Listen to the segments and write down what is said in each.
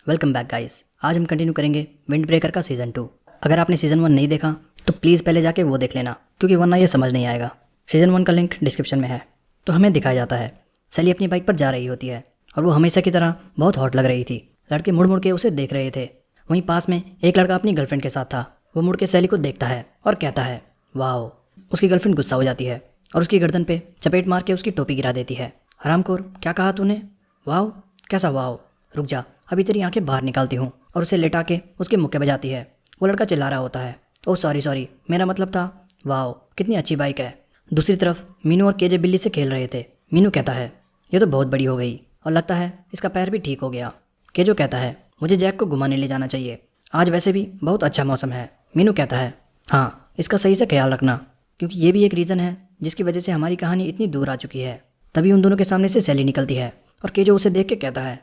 Welcome back guys. आज हम continue करेंगे विंड ब्रेकर का सीज़न 2। अगर आपने सीज़न 1 नहीं देखा तो प्लीज़ पहले जाके वो देख लेना, क्योंकि वरना ये समझ नहीं आएगा। सीज़न 1 का लिंक डिस्क्रिप्शन में है। तो हमें दिखाया जाता है सैली अपनी बाइक पर जा रही होती है और वो हमेशा की तरह बहुत हॉट लग रही थी। लड़के मुड़ मुड़ के उसे देख रहे थे। वहीं पास में एक लड़का अपनी गर्लफ्रेंड के साथ था। वो मुड़ के सैली को देखता है और कहता है वाओ। उसकी गर्लफ्रेंड गुस्सा हो जाती है और उसकी गर्दन पे चपेट मार के उसकी टोपी गिरा देती है। हरामखोर, क्या कहा तूने? वाओ? कैसा वाओ? रुक जा, अभी तेरी आंखें बाहर निकालती हूँ। और उसे लेटा के उसके मुक्के बजाती है। वो लड़का चिल्ला रहा होता है, ओह सॉरी, मेरा मतलब था वाओ कितनी अच्छी बाइक है। दूसरी तरफ मीनू और केजे बिल्ली से खेल रहे थे। मीनू कहता है ये तो बहुत बड़ी हो गई और लगता है इसका पैर भी ठीक हो गया। केजो कहता है मुझे जैक को घुमाने ले जाना चाहिए, आज वैसे भी बहुत अच्छा मौसम है। मीनू कहता है हाँ, इसका सही से ख्याल रखना, क्योंकि ये भी एक रीज़न है जिसकी वजह से हमारी कहानी इतनी दूर आ चुकी है। तभी उन दोनों के सामने से सैली निकलती है और केजो उसे देख के कहता है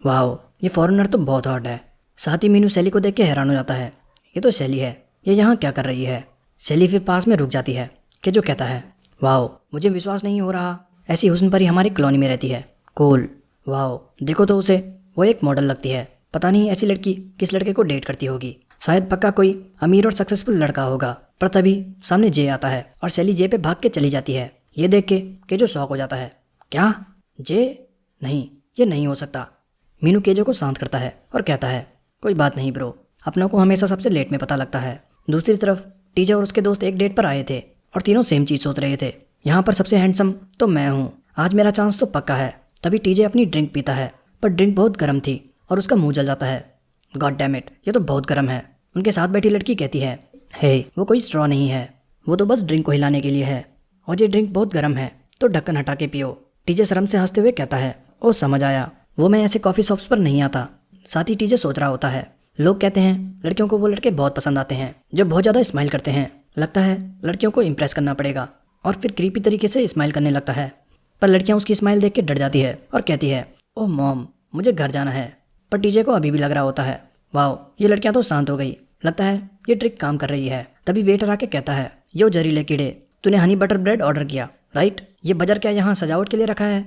वाओ, ये फॉरेनर तो बहुत हॉट है। साथ ही मीनू सैली को देख के हैरान हो जाता है, ये तो सैली है, ये यहाँ क्या कर रही है? सैली फिर पास में रुक जाती है। केजो कहता है वाओ, मुझे विश्वास नहीं हो रहा, ऐसी हुस्न परी हमारी कॉलोनी में रहती है। कूल। वाओ, देखो तो उसे, वो एक मॉडल लगती है। पता नहीं ऐसी लड़की किस लड़के को डेट करती होगी। शायद पक्का कोई अमीर और सक्सेसफुल लड़का होगा। पर तभी सामने जे आता है और सैली जे पे भाग के चली जाती है। ये देख के केजो शॉक हो जाता है। क्या? जे? नहीं, ये नहीं हो सकता। मीनू केजो को शांत करता है और कहता है कोई बात नहीं ब्रो, अपनों को हमेशा सबसे लेट में पता लगता है। दूसरी तरफ टीजे और उसके दोस्त एक डेट पर आए थे और तीनों सेम चीज़ सोच रहे थे। यहाँ पर सबसे हैंडसम तो मैं हूँ, आज मेरा चांस तो पक्का है। तभी टीजे अपनी ड्रिंक पीता है, पर ड्रिंक बहुत गर्म थी और उसका मुंह जल जाता है। गॉड डैम इट, ये तो बहुत गर्म है। उनके साथ बैठी लड़की कहती है हे, वो कोई स्ट्रॉ नहीं है, वो तो बस ड्रिंक को हिलाने के लिए है, और ये ड्रिंक बहुत गर्म है, तो ढक्कन हटा के पियो। टीजे शर्म से हंसते हुए कहता है ओ समझ आया, वो मैं ऐसे कॉफ़ी शॉप्स पर नहीं आता। साथ ही टीजे सोच रहा होता है लोग कहते हैं लड़कियों को वो लड़के बहुत पसंद आते हैं जो बहुत ज़्यादा स्माइल करते हैं। लगता है लड़कियों को इम्प्रेस करना पड़ेगा और फिर क्रीपी तरीके से स्माइल करने लगता है। पर लड़कियां उसकी स्माइल देख के डर जाती है और कहती है ओह मॉम, मुझे घर जाना है। पर टीजे को अभी भी लग रहा होता है वाओ, ये लड़कियां तो शांत हो गई, लगता है ये ट्रिक काम कर रही है। तभी वेटर आके कहता है यो जहरीले कीड़े, तूने हनी बटर ब्रेड ऑर्डर किया राइट? ये बजर क्या यहाँ सजावट के लिए रखा है?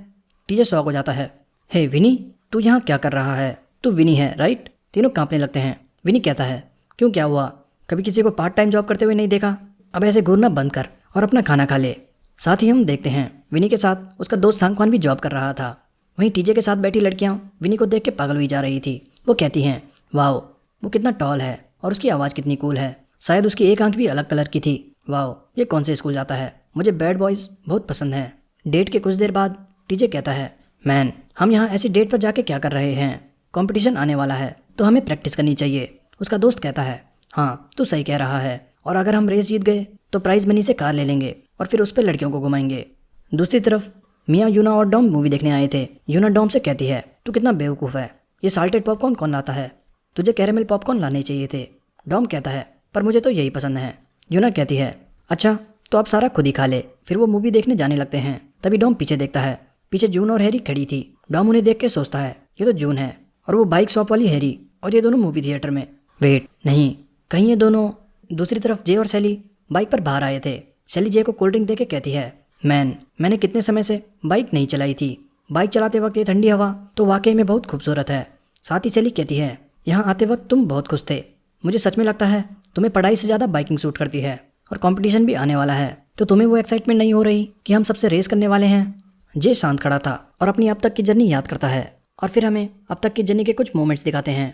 टीजे शॉक हो जाता है, हे विनी, तू यहाँ क्या कर रहा है? तू विनी है राइट? तीनों कांपने लगते हैं। विनी कहता है क्यों, क्या हुआ? कभी किसी को पार्ट टाइम जॉब करते हुए नहीं देखा? अब ऐसे घूरना बंद कर और अपना खाना खा ले। साथ ही हम देखते हैं विनी के साथ उसका दोस्त सांगवान भी जॉब कर रहा था। वहीं टीजे के साथ बैठी लड़कियां विनी को देख के पागल हुई जा रही थी। वो कहती हैं वाओ, वो कितना टॉल है और उसकी आवाज़ कितनी कूल है, शायद उसकी एक आंख भी अलग कलर की थी। वाओ, ये कौन से स्कूल जाता है? मुझे बैड बॉयज़ बहुत पसंद हैं। डेट के कुछ देर बाद टीजे कहता है मैन, हम यहाँ ऐसी डेट पर जाके क्या कर रहे हैं? कंपटीशन आने वाला है तो हमें प्रैक्टिस करनी चाहिए। उसका दोस्त कहता है हाँ तू सही कह रहा है, और अगर हम रेस जीत गए तो प्राइज़ मनी से कार ले लेंगे और फिर उस पर लड़कियों को घुमाएंगे। दूसरी तरफ मियाँ यूना और डॉम मूवी देखने आए थे। यूना डॉम से कहती है तू कितना बेवकूफ़ है, ये साल्टेड पॉपकॉर्न कौन लाता है? तुझे कैरेमल पॉपकॉर्न लाने चाहिए थे। डॉम कहता है पर मुझे तो यही पसंद है। यूना कहती है अच्छा तो आप सारा खुद ही खा ले। फिर वो मूवी देखने जाने लगते हैं। तभी डॉम पीछे देखता है, पीछे जून और हैरी खड़ी थी। डॉम उन्हें देख के सोचता है ये तो जून है और वो बाइक शॉप वाली हैरी, और ये दोनों मूवी थिएटर में। वेट, नहीं, कहीं ये दोनों। दूसरी तरफ जे और सैली बाइक पर बाहर आए थे। सैली जे को कोल्ड ड्रिंक देके कहती है मैन, मैंने कितने समय से बाइक नहीं चलाई थी। बाइक चलाते वक्त ये ठंडी हवा तो वाकई में बहुत खूबसूरत है। साथ ही सैली कहती है यहाँ आते वक्त तुम बहुत खुश थे, मुझे सच में लगता है तुम्हें पढ़ाई से ज़्यादा बाइकिंग सूट करती है, और कंपटीशन भी आने वाला है तो तुम्हें वो एक्साइटमेंट नहीं हो रही कि हम सबसे रेस करने वाले हैं? जे शांत खड़ा था और अपनी अब तक की जर्नी याद करता है, और फिर हमें अब तक की जर्नी के कुछ मोमेंट्स दिखाते हैं।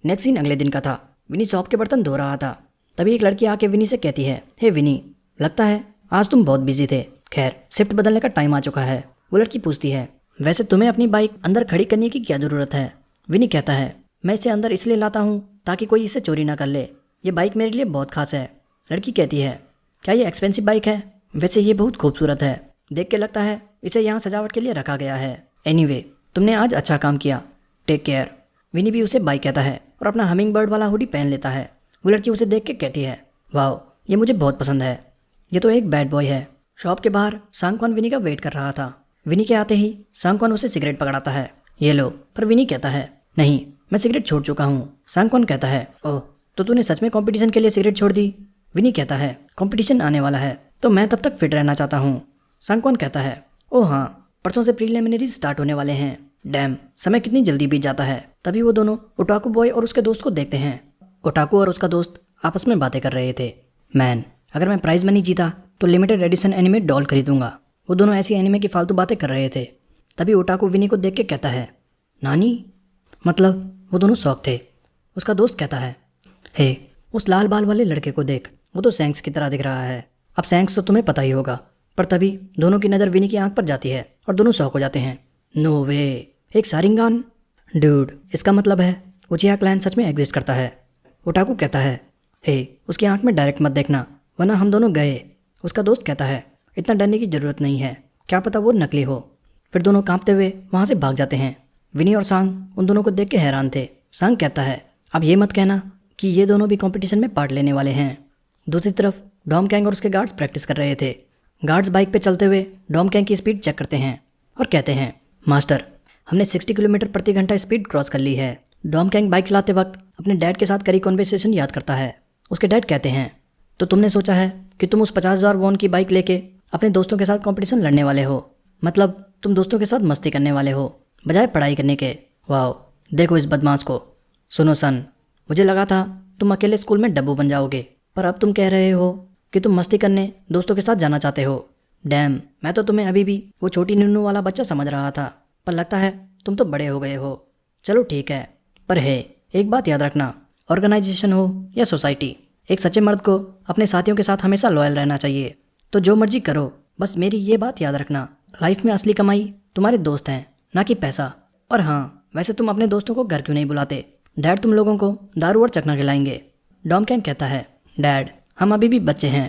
नेक्स्ट सीन अगले दिन का था। विनी शॉप के बर्तन धो रहा था। तभी एक लड़की आके विनी से कहती है हे विनी, लगता है आज तुम बहुत बिजी थे, खैर शिफ्ट बदलने का टाइम आ चुका है। वो लड़की पूछती है वैसे तुम्हें अपनी बाइक अंदर खड़ी करने की क्या ज़रूरत है? विनी कहता है मैं इसे अंदर इसलिए लाता हूँ ताकि कोई इसे चोरी ना कर ले, ये बाइक मेरे लिए बहुत खास है। लड़की कहती है क्या ये एक्सपेंसिव बाइक है? वैसे ये बहुत खूबसूरत है, देख के लगता है इसे यहाँ सजावट के लिए रखा गया है। एनीवे, तुमने आज अच्छा काम किया, टेक केयर। विनी भी उसे बाय कहता है और अपना हमिंग बर्ड वाला हुडी पहन लेता है। वो लड़की उसे देख के कहती है वाओ, ये मुझे बहुत पसंद है, ये तो एक बैड बॉय है। शॉप के बाहर सांगक्वान विनी का वेट कर रहा था। विनी के आते ही सांगक्वान उसे सिगरेट पकड़ाता है, ये लो। पर विनी कहता है नहीं, मैं सिगरेट छोड़ चुका हूँ। सांगक्वान कहता है ओह, तो तूने सच में कंपटीशन के लिए सिगरेट छोड़ दी? विनी कहता है कंपटीशन आने वाला है तो मैं तब तक फिट रहना चाहता हूँ। सांगक्वान कहता है ओह हाँ, परसों से प्रीलिमिनरीज स्टार्ट होने वाले हैं, डैम, समय कितनी जल्दी बीत जाता है। तभी वो दोनों ओटाकू बॉय और उसके दोस्त को देखते हैं। ओटाकू और उसका दोस्त आपस में बातें कर रहे थे। मैन, अगर मैं प्राइज मनी जीता तो लिमिटेड एडिशन एनिमे डॉल खरीदूंगा। वो दोनों ऐसी एनिमे की फालतू बातें कर रहे थे। तभी ओटाकू विनी को देख के कहता है, नानी? मतलब वो दोनों शौक थे। उसका दोस्त कहता है, हे, उस लाल बाल वाले लड़के को देख, वो तो सैंक्स की तरह दिख रहा है। अब सैंक्स तो तुम्हें पता ही होगा। पर तभी दोनों की नज़र विनी की आंख पर जाती है और दोनों शौक हो जाते हैं। नो वे, एक सारिंगान? डूड, इसका मतलब है उचिहा क्लैन सच में एग्जिस्ट करता है। ओटाकू कहता है, हे, उसकी आंख में डायरेक्ट मत देखना वरना हम दोनों गए। उसका दोस्त कहता है, इतना डरने की ज़रूरत नहीं है, क्या पता वो नकली हो। फिर दोनों कांपते हुए वहाँ से भाग जाते हैं। विनी और सांग उन दोनों को देख के हैरान थे। सांग कहता है, अब ये मत कहना कि ये दोनों भी कंपटीशन में पार्ट लेने वाले हैं। दूसरी तरफ डॉम कैंग और उसके गार्ड्स प्रैक्टिस कर रहे थे। गार्ड्स बाइक पे चलते हुए डॉम कैंग की स्पीड चेक करते हैं और कहते हैं, मास्टर, हमने 60 किलोमीटर प्रति घंटा स्पीड क्रॉस कर ली है। डॉम कैंग बाइक चलाते वक्त अपने डैड के साथ करी कॉन्वर्सेशन याद करता है। उसके डैड कहते हैं, तो तुमने सोचा है कि तुम उस 50,000 वॉन की बाइक लेके अपने दोस्तों के साथ कंपटीशन लड़ने वाले हो। मतलब तुम दोस्तों के साथ मस्ती करने वाले हो बजाय पढ़ाई करने के। वाह, देखो इस बदमाश को। सुनो सन, मुझे लगा था तुम अकेले स्कूल में डब्बू बन जाओगे, पर अब तुम कह रहे हो कि तुम मस्ती करने दोस्तों के साथ जाना चाहते हो। डैम, मैं तो तुम्हें अभी भी वो छोटी नुन्नू वाला बच्चा समझ रहा था, पर लगता है तुम तो बड़े हो गए हो। चलो ठीक है, पर है एक बात याद रखना, ऑर्गेनाइजेशन हो या सोसाइटी, एक सच्चे मर्द को अपने साथियों के साथ हमेशा लॉयल रहना चाहिए। तो जो मर्जी करो, बस मेरी ये बात याद रखना, लाइफ में असली कमाई तुम्हारे दोस्त हैं, ना कि पैसा। और हाँ, वैसे तुम अपने दोस्तों को घर क्यों नहीं बुलाते? डैड तुम लोगों को दारू और चखना खिलाएंगे। डॉम कैंग कहता है, डैड, हम अभी भी बच्चे हैं।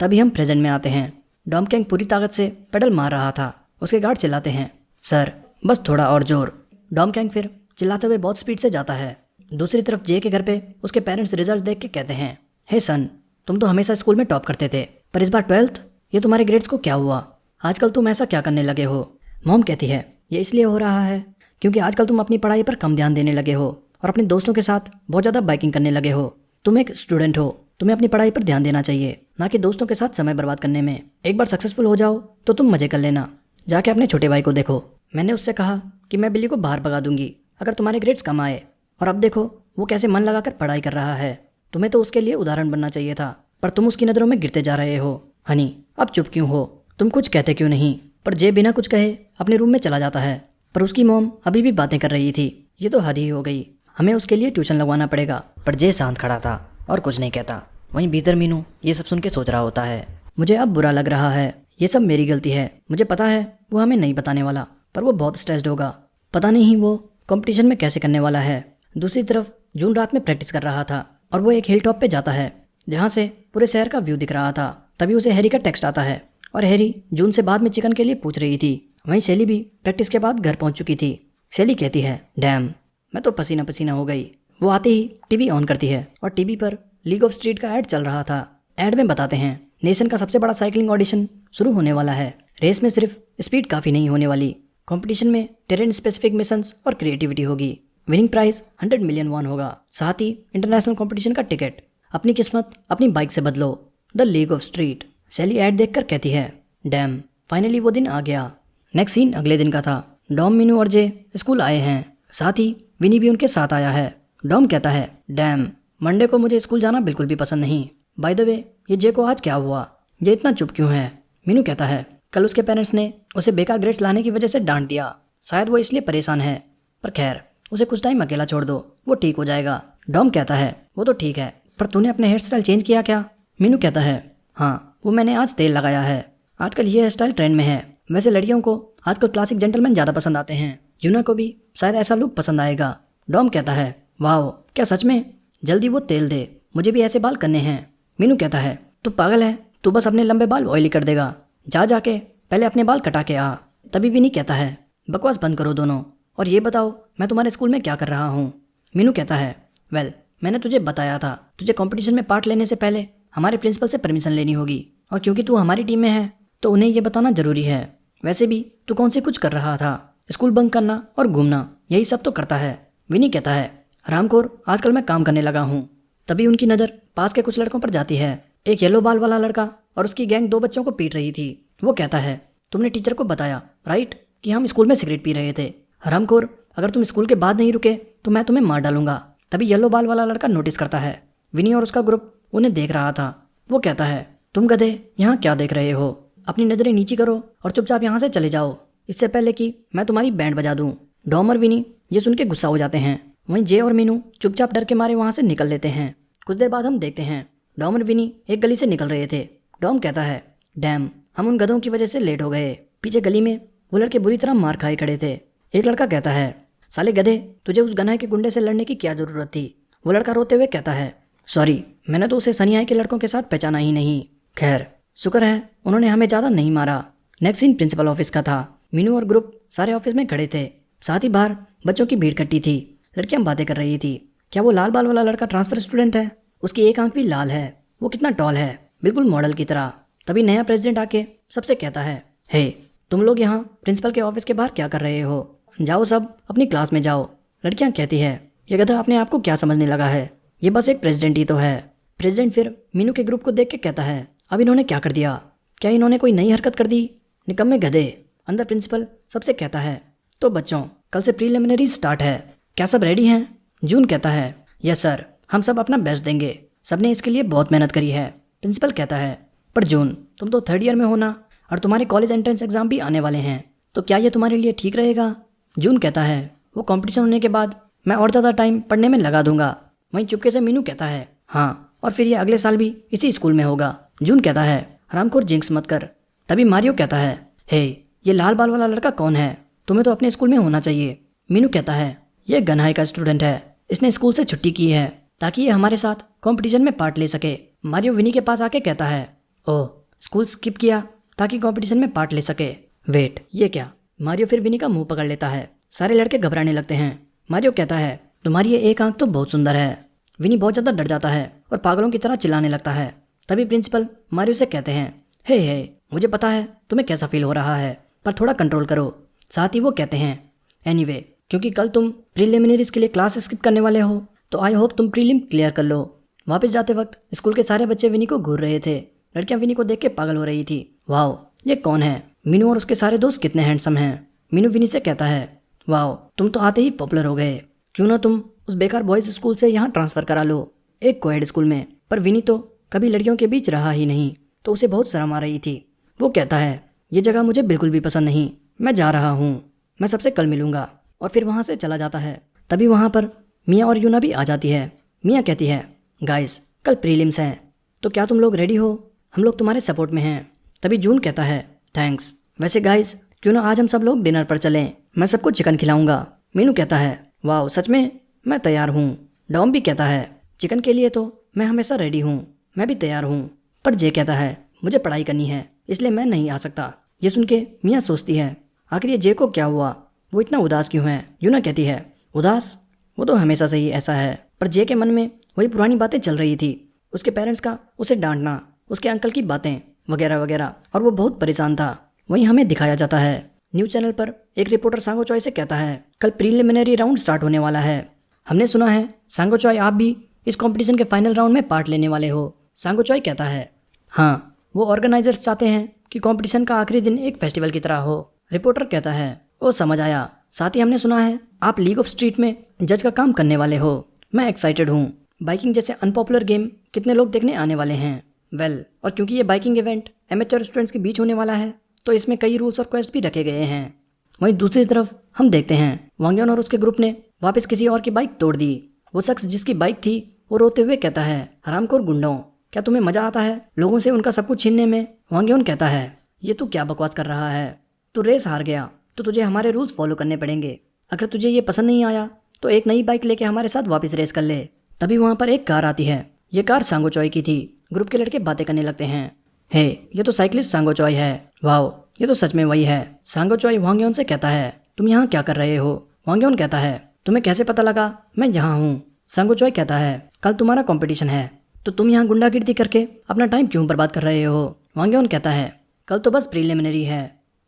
तभी हम प्रेजेंट में आते हैं। डॉम कैंग पूरी ताकत से पेडल मार रहा था। उसके गार्ड चिल्लाते हैं, सर, बस थोड़ा और जोर। डॉम कैंग फिर चिल्लाते हुए बहुत स्पीड से जाता है। दूसरी तरफ जे के घर पे उसके पेरेंट्स रिजल्ट देख के कहते हैं, हे सन, तुम तो हमेशा स्कूल में टॉप करते थे, पर इस बार 12th, ये तुम्हारे ग्रेड्स को क्या हुआ? आजकल तुम ऐसा क्या करने लगे हो? मॉम कहती है, ये इसलिए हो रहा है क्योंकि आजकल तुम अपनी पढ़ाई पर कम ध्यान देने लगे हो और अपने दोस्तों के साथ बहुत ज़्यादा बाइकिंग करने लगे हो। तुम एक स्टूडेंट हो, तुम्हें अपनी पढ़ाई पर ध्यान देना चाहिए, ना कि दोस्तों के साथ समय बर्बाद करने में। एक बार सक्सेसफुल हो जाओ तो तुम मजे कर लेना। जाके अपने छोटे भाई को देखो। मैंने उससे कहा कि मैं बिल्ली को बाहर भगा दूंगी अगर तुम्हारे ग्रेड्स कम आए, और अब देखो वो कैसे मन लगाकर पढ़ाई कर रहा है। तुम्हें तो उसके लिए उदाहरण बनना चाहिए था, पर तुम उसकी नज़रों में गिरते जा रहे हो। हनी, अब चुप क्यों हो? तुम कुछ कहते क्यों नहीं? पर जे बिना कुछ कहे अपने रूम में चला जाता है। पर उसकी मॉम अभी भी बातें कर रही थी। ये तो हद ही हो गई, हमें उसके लिए ट्यूशन लगवाना पड़ेगा। पर जे शांत खड़ा था और कुछ नहीं कहता। वहीं भीतर मीनू ये सब सुन के सोच रहा होता है, मुझे अब बुरा लग रहा है, ये सब मेरी गलती है। मुझे पता है वो हमें नहीं बताने वाला, पर वो बहुत स्ट्रेस्ड होगा। पता नहीं वो कंपटीशन में कैसे करने वाला है। दूसरी तरफ जून रात में प्रैक्टिस कर रहा था और वो एक हिल टॉप पे जाता है जहाँ से पूरे शहर का व्यू दिख रहा था। तभी उसे हैरी का टेक्स्ट आता है और हैरी जून से बाद में चिकन के लिए पूछ रही थी। वहीं शैली भी प्रैक्टिस के बाद घर पहुंच चुकी थी। शैली कहती है, डैम, मैं तो पसीना पसीना हो गई। वो आते ही टीवी ऑन करती है और टीवी पर लीग ऑफ स्ट्रीट का ऐड चल रहा था। ऐड में बताते हैं नेशन का सबसे बड़ा साइकिलिंग ऑडिशन शुरू होने वाला है। रेस में सिर्फ स्पीड काफ़ी नहीं होने वाली, कंपटीशन में टेरेन स्पेसिफिक मिशंस और क्रिएटिविटी होगी। विनिंग प्राइस 100 मिलियन वॉन होगा, साथ ही इंटरनेशनल कंपटीशन का टिकट। अपनी किस्मत अपनी बाइक से बदलो, the league of street. Sally ad देखकर कहती है, डैम, फाइनली वो दिन आ गया। नेक्स्ट सीन अगले दिन का था। डॉम, मीनू और जे स्कूल आए हैं, साथ ही विनी भी उनके साथ आया है। डॉम कहता है, डैम, मंडे को मुझे स्कूल जाना बिल्कुल भी पसंद नहीं। बाय द वे, ये जे को आज क्या हुआ? ये इतना चुप क्यों है? मीनू कहता है, कल उसके पेरेंट्स ने उसे बेकार ग्रेड्स लाने की वजह से डांट दिया, शायद वो इसलिए परेशान है। पर खैर, उसे कुछ टाइम अकेला छोड़ दो, वो ठीक हो जाएगा। डॉम कहता है, वो तो ठीक है, पर तूने अपने हेयर स्टाइल चेंज किया क्या? मीनू कहता है, हाँ, वो मैंने आज तेल लगाया है। आजकल ये हेयर स्टाइल ट्रेंड में है। वैसे लड़कियों को आजकल क्लासिक जेंटलमैन ज़्यादा पसंद आते हैं। यूना को भी शायद ऐसा लुक पसंद आएगा। डॉम कहता है, वाह, क्या सच में? जल्दी वो तेल दे, मुझे भी ऐसे बाल करने हैं। मीनू कहता है, तू पागल है, तू बस अपने लंबे बाल ऑयली कर देगा। जाके पहले अपने बाल कटा के आ। तभी विनी कहता है, बकवास बंद करो दोनों, और ये बताओ मैं तुम्हारे स्कूल में क्या कर रहा हूँ? मीनू कहता है, वेल, मैंने तुझे बताया था, तुझे कंपटीशन में पार्ट लेने से पहले हमारे प्रिंसिपल से परमिशन लेनी होगी, और क्योंकि तू हमारी टीम में है तो उन्हें ये बताना जरूरी है। वैसे भी तू कौन सी कुछ कर रहा था? स्कूल बंक करना और घूमना, यही सब तो करता है। विनी कहता है, रामखोर, आजकल मैं काम करने लगा हूँ। तभी उनकी नज़र पास के कुछ लड़कों पर जाती है। एक येलो बाल वाला लड़का और उसकी गैंग 2 बच्चों को पीट रही थी। वो कहता है, तुमने टीचर को बताया राइट कि हम स्कूल में सिगरेट पी रहे थे? हरामखोर, अगर तुम स्कूल के बाद नहीं रुके तो मैं तुम्हें मार डालूंगा। तभी येलो बाल वाला लड़का नोटिस करता है। विनी और उसका ग्रुप उन्हें देख रहा था। वो कहता है, तुम गधे यहाँ क्या देख रहे हो? अपनी नज़रें नीची करो और चुपचाप यहाँ से चले जाओ, इससे पहले कि मैं तुम्हारी बैंड बजा दूँ। डॉम और विनी ये सुन के गुस्सा हो जाते हैं। वहीं जे और मीनू चुपचाप डर के मारे वहाँ से निकल लेते हैं। कुछ देर बाद हम देखते हैं डॉम और विनी एक गली से निकल रहे थे। डॉम कहता है, डैम, हम उन गधों की वजह से लेट हो गए। पीछे गली में वो लड़के बुरी तरह मार खाए खड़े थे। एक लड़का कहता है, साले गधे, तुझे उस गनाए के गुंडे से लड़ने की क्या जरूरत थी? वो लड़का रोते हुए कहता है, सॉरी, मैंने तो उसे सनियाई के लड़कों के साथ पहचाना ही नहीं। खैर, शुक्र है उन्होंने हमें ज़्यादा नहीं मारा। नेक्स्ट सीन प्रिंसिपल ऑफिस का था। मीनू और ग्रुप सारे ऑफिस में खड़े थे। साथ ही बाहर बच्चों की भीड़ इकट्ठी थी। लड़कियां बातें कर रही थी। क्या वो लाल बाल वाला लड़का ट्रांसफर स्टूडेंट है? उसकी एक आंख भी लाल है। वो कितना टॉल है, बिल्कुल मॉडल की तरह। तभी नया प्रेसिडेंट आके सबसे कहता है, हे, तुम लोग यहाँ प्रिंसिपल के ऑफिस के बाहर क्या कर रहे हो? जाओ सब अपनी क्लास में जाओ। लड़कियां कहती है, ये गधा अपने आप को क्या समझने लगा है? ये बस एक प्रेसिडेंट ही तो है। प्रेसिडेंट फिर मीनू के ग्रुप को देख के कहता है, अब इन्होंने क्या कर दिया? क्या इन्होंने कोई नई हरकत कर दी? निकम्मे गधे। अंदर प्रिंसिपल सबसे कहता है, तो बच्चों, कल से प्रीलिमिनरी स्टार्ट है, क्या सब रेडी हैं? जून कहता है, यस सर, हम सब अपना बेस्ट देंगे, सबने इसके लिए बहुत मेहनत करी है। प्रिंसिपल कहता है, पर जून, तुम तो 3rd ईयर में हो ना, और तुम्हारे कॉलेज एंट्रेंस एग्जाम भी आने वाले हैं, तो क्या ये तुम्हारे लिए ठीक रहेगा? जून कहता है, वो कंपटीशन होने के बाद मैं और ज़्यादा टाइम पढ़ने में लगा दूंगा। वहीं चुपके से मीनू कहता है, हाँ, और फिर ये अगले साल भी इसी स्कूल में होगा। जून कहता है, हरामखोर, जिंक्स मत कर। तभी मारियो कहता है, हे, ये लाल बाल वाला लड़का कौन है? तुम्हें तो अपने स्कूल में होना चाहिए। मीनू कहता है, ये गन्हाई का स्टूडेंट है, इसने स्कूल से छुट्टी की है ताकि ये हमारे साथ कंपटीशन में पार्ट ले सके। मारियो विनी के पास आके कहता है, ओह, स्कूल स्किप किया ताकि कंपटीशन में पार्ट ले सके। वेट, ये क्या? मारियो फिर विनी का मुंह पकड़ लेता है। सारे लड़के घबराने लगते हैं। मारियो कहता है, तुम्हारी ये एक आंख तो बहुत सुंदर है। विनी बहुत ज़्यादा डर जाता है और पागलों की तरह चिल्लाने लगता है। तभी प्रिंसिपल मारियो से कहते हैं, हे, मुझे पता है तुम्हें कैसा फील हो रहा है, पर थोड़ा कंट्रोल करो। साथ ही वो कहते हैं, एनीवे, क्योंकि कल तुम प्रीलिमिनरीज के लिए क्लास स्किप करने वाले हो, तो आई होप तुम प्रीलिम क्लियर कर लो। वापस जाते वक्त स्कूल के सारे बच्चे विनी को घूर रहे थे। लड़कियां विनी को देख के पागल हो रही थी। वाओ, ये कौन है? मीनू और उसके सारे दोस्त कितने हैंडसम हैं। मीनू विनी से कहता है, वाओ, तुम तो आते ही पॉपुलर हो गए, क्यों ना तुम उस बेकार बॉयज़ स्कूल से यहाँ ट्रांसफ़र करा लो, एक कोएड स्कूल में। पर विनी तो कभी लड़कियों के बीच रहा ही नहीं, तो उसे बहुत शर्म आ रही थी। वो कहता है, ये जगह मुझे बिल्कुल भी पसंद नहीं, मैं जा रहा हूँ, मैं सबसे कल मिलूंगा। और फिर वहाँ से चला जाता है। तभी वहाँ पर मिया और यूना भी आ जाती है। मिया कहती है, गाइस, कल प्रीलिम्स हैं, तो क्या तुम लोग रेडी हो? हम लोग तुम्हारे सपोर्ट में हैं। तभी जून कहता है, थैंक्स, वैसे गाइस, क्यों ना आज हम सब लोग डिनर पर चलें, मैं सबको चिकन खिलाऊंगा। मीनू कहता है, वाह, सच में, मैं तैयार हूँ। डॉम भी कहता है, चिकन के लिए तो मैं हमेशा रेडी हूँ, मैं भी तैयार हूँ। पर जे कहता है, मुझे पढ़ाई करनी है, इसलिए मैं नहीं आ सकता। ये सुन के मिया सोचती है, आखिर ये जे को क्या हुआ, वो इतना उदास क्यों है? यूना कहती है, उदास? वो तो हमेशा से ही ऐसा है। पर जे के मन में वही पुरानी बातें चल रही थी, उसके पेरेंट्स का उसे डांटना, उसके अंकल की बातें वगैरह वगैरह, और वो बहुत परेशान था। वहीं हमें दिखाया जाता है न्यूज़ चैनल पर एक रिपोर्टर सांगो चॉय से कहता है, कल प्रीलिमिनरी राउंड स्टार्ट होने वाला है। हमने सुना है सांगो चॉय, आप भी इस कंपटीशन के फाइनल राउंड में पार्ट लेने वाले हो। सांगो चॉय कहता है, हाँ, वो ऑर्गेनाइजर्स चाहते हैं कि कंपटीशन का आखिरी दिन एक फेस्टिवल की तरह हो। रिपोर्टर कहता है, वो समझ आया। साथ ही हमने सुना है आप लीग ऑफ स्ट्रीट में जज का काम करने वाले हो। मैं एक्साइटेड हूँ। बाइकिंग जैसे अनपॉपुलर गेम कितने लोग देखने आने वाले हैं? वेल, और क्योंकि ये बाइकिंग इवेंट एमेच्योर स्टूडेंट्स के बीच होने वाला है, तो इसमें कई रूल्स और क्वेस्ट भी रखे गए हैं। वहीं दूसरी तरफ हम देखते हैं वांग्योन और उसके ग्रुप ने वापस किसी और की बाइक तोड़ दी। वो शख्स जिसकी बाइक थी वो रोते हुए कहता है, हरामखोर गुंडों, क्या तुम्हें मजा आता है लोगों से उनका सब कुछ छीनने में? वांग्योन कहता है, ये तू क्या बकवास कर रहा है? तू रेस हार गया तो तुझे हमारे रूल्स फॉलो करने पड़ेंगे। अगर तुझे ये पसंद नहीं आया तो एक नई बाइक लेके हमारे साथ वापस रेस कर ले। तभी वहाँ पर एक कार आती है। ये कार सांगो चॉय की थी। ग्रुप के लड़के बातें करने लगते हैं, हे, ये तो साइकिलिस्ट सांगो चॉय है। वाओ, ये तो सच में वही है। सांगो चॉय वांग्योन से कहता है, तुम यहाँ क्या कर रहे हो? वांग्योन कहता है, तुम्हें कैसे पता लगा मैं यहाँ हूँ? सांगो चॉय कहता है, कल तुम्हारा कंपटीशन है, तो तुम यहाँ गुंडागिर्दी करके अपना टाइम क्यों बर्बाद कर रहे हो? वांग्योन कहता है, कल तो बस प्रीलिमिनरी है,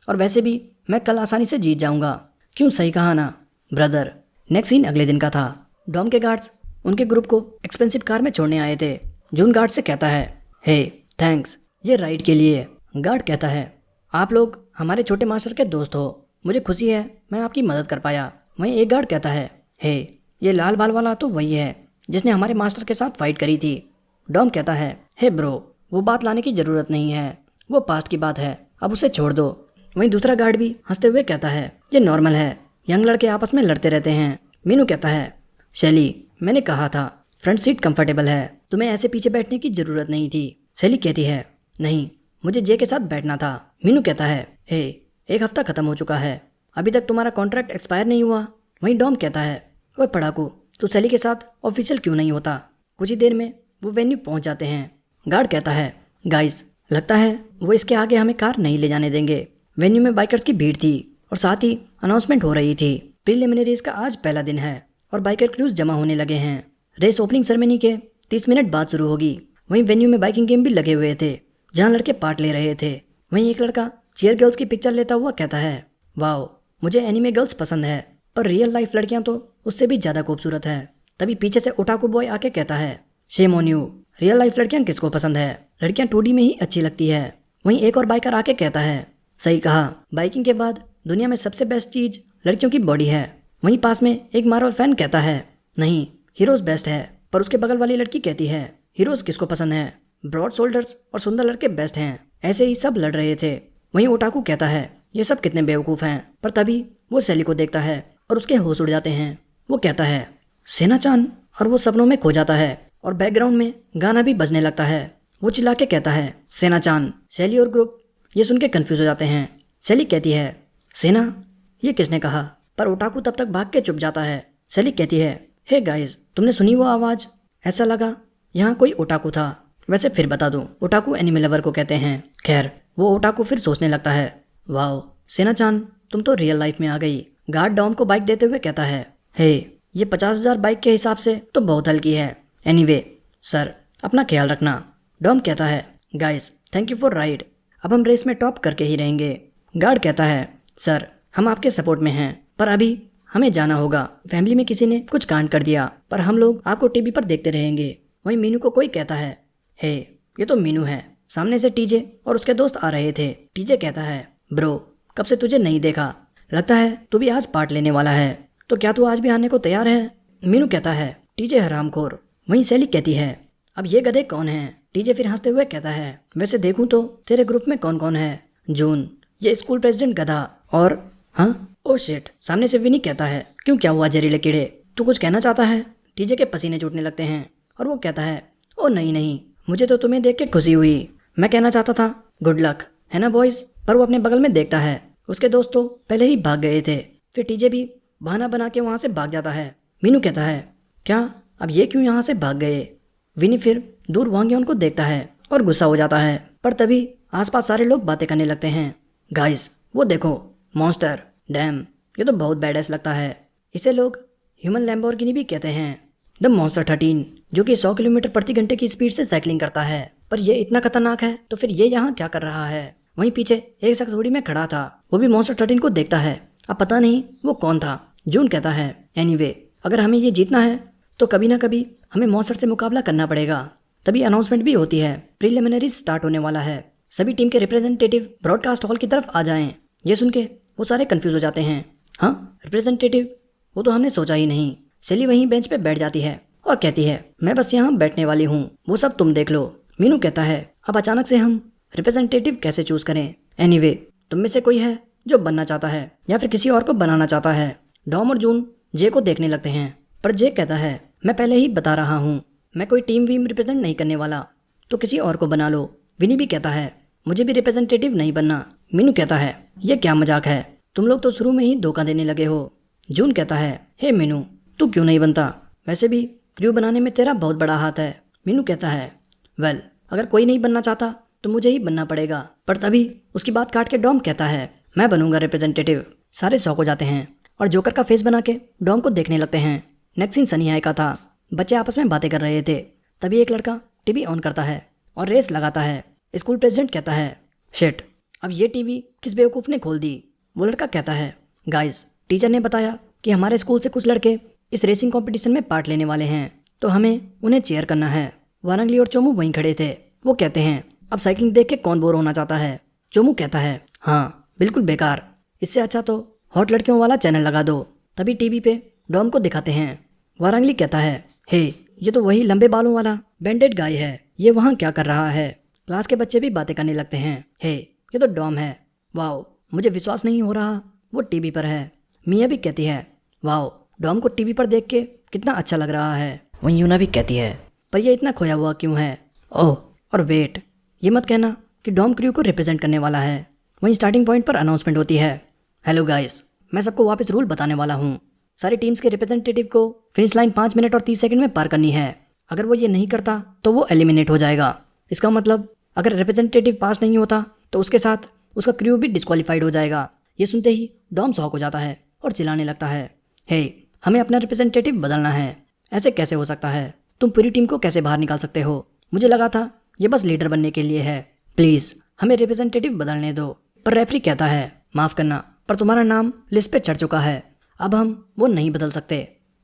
और वैसे भी मैं कल आसानी से जीत जाऊंगा। क्यों, सही कहा ना ब्रदर। नेक्स्ट सीन अगले दिन का था। डॉम के गार्ड्स उनके ग्रुप को एक्सपेंसिव कार में छोड़ने आए थे। जून गार्ड से कहता है, हे, थैंक्स ये राइड के लिए। गार्ड कहता है, आप लोग हमारे छोटे मास्टर के दोस्त हो, मुझे खुशी है मैं आपकी मदद कर पाया। वहीं एक गार्ड कहता है, हे ये लाल बाल वाला तो वही है जिसने हमारे मास्टर के साथ फाइट करी थी। डॉम कहता है, हे ब्रो वो बात लाने की ज़रूरत नहीं है, वो पास्ट की बात है, अब उसे छोड़ दो। वहीं दूसरा गार्ड भी हंसते हुए कहता है, ये नॉर्मल है, यंग लड़के आपस में लड़ते रहते हैं। मीनू कहता है, शैली मैंने कहा था फ्रंट सीट कंफर्टेबल है, तुम्हें ऐसे पीछे बैठने की ज़रूरत नहीं थी। शैली कहती है, नहीं मुझे जे के साथ बैठना था। मीनू कहता है, हे एक हफ्ता ख़त्म हो चुका है, अभी तक तुम्हारा कॉन्ट्रैक्ट एक्सपायर नहीं हुआ। वहीं डॉम कहता है, ओए पढ़ाकू तू शैली के साथ ऑफिशियल क्यों नहीं होता। कुछ ही देर में वो वेन्यू पहुंच जाते हैं। गार्ड कहता है, गाइस लगता है वो इसके आगे हमें कार नहीं ले जाने देंगे। वेन्यू में बाइकर्स की भीड़ थी और साथ ही अनाउंसमेंट हो रही थी। प्रीलिमिनरीज का आज पहला दिन है और बाइकर क्रूज जमा होने लगे हैं। रेस ओपनिंग सेरेमनी के 30 मिनट बाद शुरू होगी। वहीं वेन्यू में बाइकिंग गेम भी लगे हुए थे जहां लड़के पार्ट ले रहे थे। वहीं एक लड़का चीयर गर्ल्स की पिक्चर लेता हुआ कहता है, वाओ मुझे एनिमे गर्ल्स पसंद है पर रियल लाइफ लड़कियां तो उससे भी ज़्यादा खूबसूरत है। तभी पीछे से ओटाकू बॉय आके कहता है, shame on you, real life लड़कियां किसको पसंद है, लड़कियां 2D में ही अच्छी लगती है। वहीं एक और बाइकर आके कहता है, सही कहा, बाइकिंग के बाद दुनिया में सबसे बेस्ट चीज़ लड़कियों की बॉडी है। वहीं पास में एक मार्वल फैन कहता है, नहीं हीरोज बेस्ट है। पर उसके बगल वाली लड़की कहती है, हीरोज किसको पसंद है, ब्रॉड शोल्डर्स और सुंदर लड़के बेस्ट हैं। ऐसे ही सब लड़ रहे थे। वहीं ओटाकू कहता है, ये सब कितने बेवकूफ़ हैं। पर तभी वो शैली को देखता है और उसके होश उड़ जाते हैं। वो कहता है, सेना-चान, और वो सपनों में खो जाता है और बैकग्राउंड में गाना भी बजने लगता है। वो चिल्ला के कहता है, सेना-चान। शैली और ग्रुप ये सुन के कन्फ्यूज हो जाते हैं। शैली कहती है, सेना, ये किसने कहा। पर ओटाकू तब तक भाग के चुप जाता है। शैली कहती है, हे गाइस तुमने सुनी वो आवाज़, ऐसा लगा यहाँ कोई ओटाकू था। वैसे फिर बता दूं, ओटाकू एनिमे लवर को कहते हैं। खैर वो ओटाकू फिर सोचने लगता है, वाओ सेना-चान तुम तो रियल लाइफ में आ गई। गार्ड डॉम को बाइक देते हुए कहता है, हे ये 50,000 बाइक के हिसाब से तो बहुत हल्की है। एनीवे सर अपना ख्याल रखना। डॉम कहता है, guys thank you for ride, अब हम रेस में टॉप करके ही रहेंगे। गार्ड कहता है, सर हम आपके सपोर्ट में हैं पर अभी हमें जाना होगा, फैमिली में किसी ने कुछ कांड कर दिया, पर हम लोग आपको टीवी पर देखते रहेंगे। वहीं मीनू को कोई कहता है, हे ये तो मीनू है। सामने से टीजे और उसके दोस्त आ रहे थे। टीजे कहता है, ब्रो कब से तुझे नहीं देखा, लगता है तू भी आज पार्ट लेने वाला है, तो क्या तू आज भी आने को तैयार है। मीनू कहता है, टीजे हरामखोर। वहीं शैली कहती है, अब ये गधे कौन हैं। टीजे फिर हंसते हुए कहता है, वैसे देखूं तो तेरे ग्रुप में कौन कौन है। जून, ये स्कूल प्रेसिडेंट गधा, और हाँ ओ शिट। सामने से विनी कहता है, क्यों क्या हुआ जहरीले कीड़े, तू कुछ कहना चाहता है। टीजे के पसीने छूटने लगते हैं और वो कहता है, ओ नहीं नहीं, मुझे तो तुम्हें देख के खुशी हुई, मैं कहना चाहता था गुड लक, है ना बॉयज। पर वो अपने बगल में देखता है, उसके दोस्त तो पहले ही भाग गए थे। फिर टीजे भी बहाना बना के वहाँ से भाग जाता है। मीनू कहता है, क्या अब ये क्यों यहाँ से भाग गए। विनी फिर दूर वांग्योन को देखता है और गुस्सा हो जाता है। पर तभी आसपास सारे लोग बातें करने लगते हैं। गाइस वो देखो मॉन्स्टर, डैम ये तो बहुत बैडएस लगता है। इसे लोग ह्यूमन लैम्बोर्गिनी भी कहते हैं। द मॉन्स्टर 13 जो कि 100 किलोमीटर प्रति घंटे की स्पीड से साइकिलिंग करता है। पर ये इतना खतरनाक है तो फिर ये यहाँ क्या कर रहा है। वहीं पीछे एक शख्स होड़ी में खड़ा था, वो भी मॉन्स्टर 13 को देखता है। अब पता नहीं वो कौन था। जून कहता है, एनीवे अगर हमें ये जीतना है तो कभी ना कभी हमें मॉन्स्टर से मुकाबला करना पड़ेगा। तभी अनाउंसमेंट भी होती है, प्रीलिमिनरीज स्टार्ट होने वाला है, सभी टीम के रिप्रेजेंटेटिव ब्रॉडकास्ट हॉल की तरफ आ जाएं। ये सुन के वो सारे कंफ्यूज हो जाते हैं। हाँ रिप्रेजेंटेटिव, वो तो हमने सोचा ही नहीं। शैली वहीं बेंच पे बैठ जाती है और कहती है, मैं बस यहाँ बैठने वाली हूँ, वो सब तुम देख लो। मीनू कहता है, अब अचानक से हम रिप्रेजेंटेटिव कैसे चूज करें। एनीवे तुम में से कोई है जो बनना चाहता है या फिर किसी और को बनाना चाहता है। डॉम और जून जे को देखने लगते हैं, पर जे कहता है, मैं पहले ही बता रहा हूँ मैं कोई टीम वीम रिप्रेजेंट नहीं करने वाला, तो किसी और को बना लो। विनी भी कहता है, मुझे भी रिप्रेजेंटेटिव नहीं बनना। मीनू कहता है, ये क्या मजाक है, तुम लोग तो शुरू में ही धोखा देने लगे हो। जून कहता है, हे मीनू तू क्यों नहीं बनता, वैसे भी क्रू बनाने में तेरा बहुत बड़ा हाथ है। मीनू कहता है, वेल अगर कोई नहीं बनना चाहता तो मुझे ही बनना पड़ेगा। पर तभी उसकी बात काट के डॉम कहता है, मैं बनूंगा रिप्रेजेंटेटिव। सारे शौक हो जाते हैं और जोकर का फेस बना के डॉम को देखने लगते हैं। नेक्स्ट सीन सनी हाई का था। बच्चे आपस में बातें कर रहे थे। तभी एक लड़का टीवी ऑन करता है और रेस लगाता है। स्कूल प्रेसिडेंट कहता है, शिट अब ये टीवी किस बेवकूफ़ ने खोल दी। वो लड़का कहता है, गाइस टीचर ने बताया कि हमारे स्कूल से कुछ लड़के इस रेसिंग कंपटीशन में पार्ट लेने वाले हैं, तो हमें उन्हें चेयर करना है। वारंगली और चोमू वहीं खड़े थे। वो कहते हैं, अब साइकिलिंग देख के कौन बोर होना चाहता है। चोमू कहता है, हाँ बिल्कुल बेकार, इससे अच्छा तो हॉट लड़कियों वाला चैनल लगा दो। तभी टीवी पे डॉम को दिखाते हैं। वारांगली कहता है, हे ये तो वही लंबे बालों वाला बैंडेड गाय है, ये वहाँ क्या कर रहा है। क्लास के बच्चे भी बातें करने लगते हैं, हे ये तो डॉम है। वाओ, मुझे विश्वास नहीं हो रहा वो टीवी पर है। मिया भी कहती है, वाओ डॉम को टीवी पर देख के कितना अच्छा लग रहा है। वहीं यूना भी कहती है, पर ये इतना खोया हुआ क्यों है। ओह और वेट, ये मत कहना कि डॉम क्रू को रिप्रेजेंट करने वाला है। वहीं स्टार्टिंग पॉइंट पर अनाउंसमेंट होती है, हेलो गाइस, मैं सबको वापस रूल बताने वाला हूँ। सारी टीम्स के रिप्रेजेंटेटिव को फिनिश लाइन 5 मिनट और 30 सेकंड में पार करनी है। अगर वो ये नहीं करता तो वो एलिमिनेट हो जाएगा। इसका मतलब अगर रिप्रेजेंटेटिव पास नहीं होता तो उसके साथ उसका क्रू भी डिस्क्वालीफाइड हो जाएगा। ये सुनते ही डॉम शॉक हो जाता है और चिल्लाने लगता है, हे हमें अपना रिप्रेजेंटेटिव बदलना है। ऐसे कैसे हो सकता है, तुम पूरी टीम को कैसे बाहर निकाल सकते हो। मुझे लगा था ये बस लीडर बनने के लिए है, प्लीज़ हमें रिप्रेजेंटेटिव बदलने दो। पर रेफरी कहता है, माफ़ करना पर तुम्हारा नाम लिस्ट पे चढ़ चुका है, अब हम वो नहीं बदल सकते।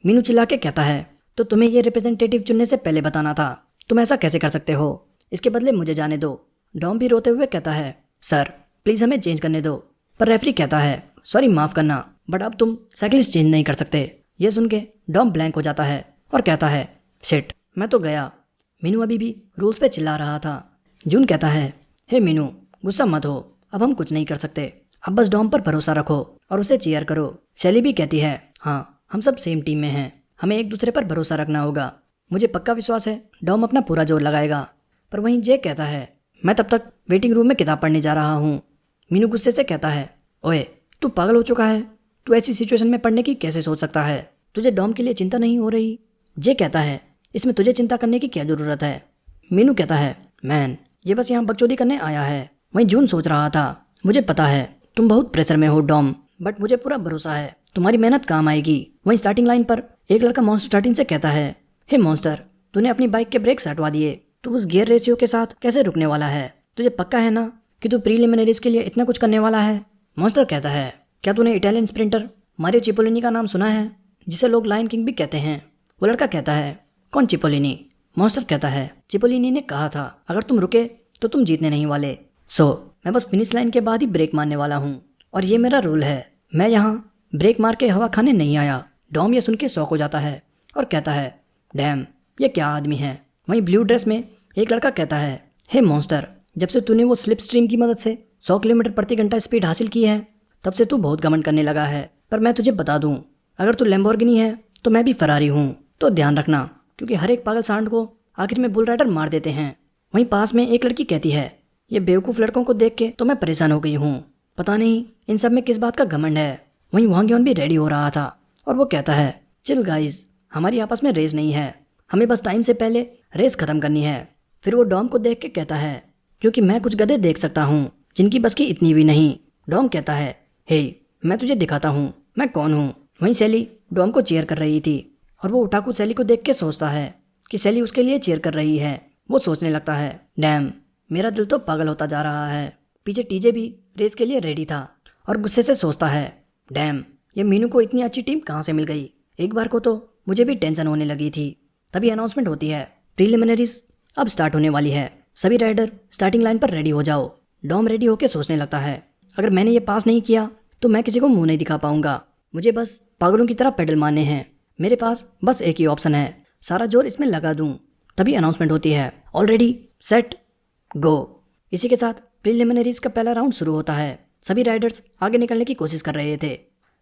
मीनू चिल्ला के कहता है, तो तुम्हें ये रिप्रेजेंटेटिव चुनने से पहले बताना था, तुम ऐसा कैसे कर सकते हो। इसके बदले मुझे जाने दो। डॉम भी रोते हुए कहता है, सर प्लीज़ हमें चेंज करने दो। पर रेफरी कहता है, सॉरी माफ़ करना बट अब तुम साइकिलिस्ट चेंज नहीं कर सकते। ये सुन के डॉम ब्लैंक हो जाता है और कहता है, शिट मैं तो गया। मीनू अभी भी रूल्स पे चिल्ला रहा था। जून कहता है, हे मीनू गुस्सा मत हो, अब हम कुछ नहीं कर सकते, अब बस डॉम पर भरोसा रखो और उसे चीयर करो। शैली भी कहती है, हाँ हम सब सेम टीम में हैं, हमें एक दूसरे पर भरोसा रखना होगा। मुझे पक्का विश्वास है डॉम अपना पूरा जोर लगाएगा। पर वहीं जे कहता है, मैं तब तक वेटिंग रूम में किताब पढ़ने जा रहा हूँ। मीनू गुस्से से कहता है, ओए तू पागल हो चुका है, तू ऐसी सिचुएशन में पढ़ने की कैसे सोच सकता है, तुझे डॉम के लिए चिंता नहीं हो रही। जे कहता है, इसमें तुझे चिंता करने की क्या ज़रूरत है। मीनू कहता है, मैन ये बस यहाँ बकचोदी करने आया है। वहीं जून सोच रहा था, मुझे पता है तुम बहुत प्रेशर में हो डॉम, बट मुझे पूरा भरोसा है तुम्हारी मेहनत काम आएगी। वहीं स्टार्टिंग लाइन पर एक लड़का मॉन्स्टर 13 से कहता है, हे मॉन्स्टर तूने अपनी बाइक के ब्रेक्स हटवा दिए, तू उस गियर रेशियो के साथ कैसे रुकने वाला है। तुझे पक्का है ना कि तू प्रीलिमिनरीज के लिए इतना कुछ करने वाला है। मॉन्स्टर कहता है, क्या तूने इटालियन स्प्रिंटर मारियो चिपोलिनी का नाम सुना है, जिसे लोग लायन किंग भी कहते हैं। वो लड़का कहता है, कौन चिपोलिनी। मॉन्स्टर कहता है, चिपोलिनी ने कहा था अगर तुम रुके तो तुम जीतने नहीं वाले। मैं बस फिनिश लाइन के बाद ही ब्रेक मारने वाला हूँ और ये मेरा रूल है, मैं यहाँ ब्रेक मार के हवा खाने नहीं आया। डॉम ये सुन के शौक हो जाता है और कहता है, डैम ये क्या आदमी है। वहीं ब्लू ड्रेस में एक लड़का कहता है, हे मॉन्स्टर जब से तूने वो स्लिप स्ट्रीम की मदद से 100 किलोमीटर प्रति घंटा स्पीड हासिल की है तब से तू बहुत घमंड करने लगा है। पर मैं तुझे बता दूं, अगर तू लैम्बोर्गिनी है तो मैं भी फरारी हूँ, तो ध्यान रखना क्योंकि हर एक पागल सांड को आखिर में बुल राइडर मार देते हैं। वहीं पास में एक लड़की कहती है, ये बेवकूफ़ लड़कों को देख के तो मैं परेशान हो गई हूँ, पता नहीं इन सब में किस बात का घमंड है। वहीं वांग्योन भी रेडी हो रहा था और वो कहता है, चिल गाइस हमारी आपस में रेस नहीं है, हमें बस टाइम से पहले रेस खत्म करनी है। फिर वो डॉम को देख के कहता है, क्योंकि मैं कुछ गधे देख सकता हूँ जिनकी बस की इतनी भी नहीं। डॉम कहता है, हे मैं तुझे दिखाता हूँ मैं कौन हूँ। वहीं सैली डॉम को चीयर कर रही थी और वो उठाकू सैली को देख के सोचता है कि सैली उसके लिए चीयर कर रही है। वो सोचने लगता है, डैम मेरा दिल तो पागल होता जा रहा है। पीछे टीजे भी रेस के लिए रेडी था और गुस्से से सोचता है, डैम ये मीनू को इतनी अच्छी टीम कहाँ से मिल गई। एक बार को तो मुझे भी टेंशन होने लगी थी। तभी अनाउंसमेंट होती है, प्रीलिमिनरीज अब स्टार्ट होने वाली है, सभी राइडर स्टार्टिंग लाइन पर रेडी हो जाओ। डॉम रेडी होकर सोचने लगता है, अगर मैंने ये पास नहीं किया तो मैं किसी को मुंह नहीं दिखा पाऊंगा, मुझे बस पागलों की तरह पेडल मारने हैं, मेरे पास बस एक ही ऑप्शन है, सारा जोर इसमें लगा दूं। तभी अनाउंसमेंट होती है, ऑलरेडी सेट गो। इसी के साथ प्रीलिमिनरीज का पहला राउंड शुरू होता है। सभी राइडर्स आगे निकलने की कोशिश कर रहे थे।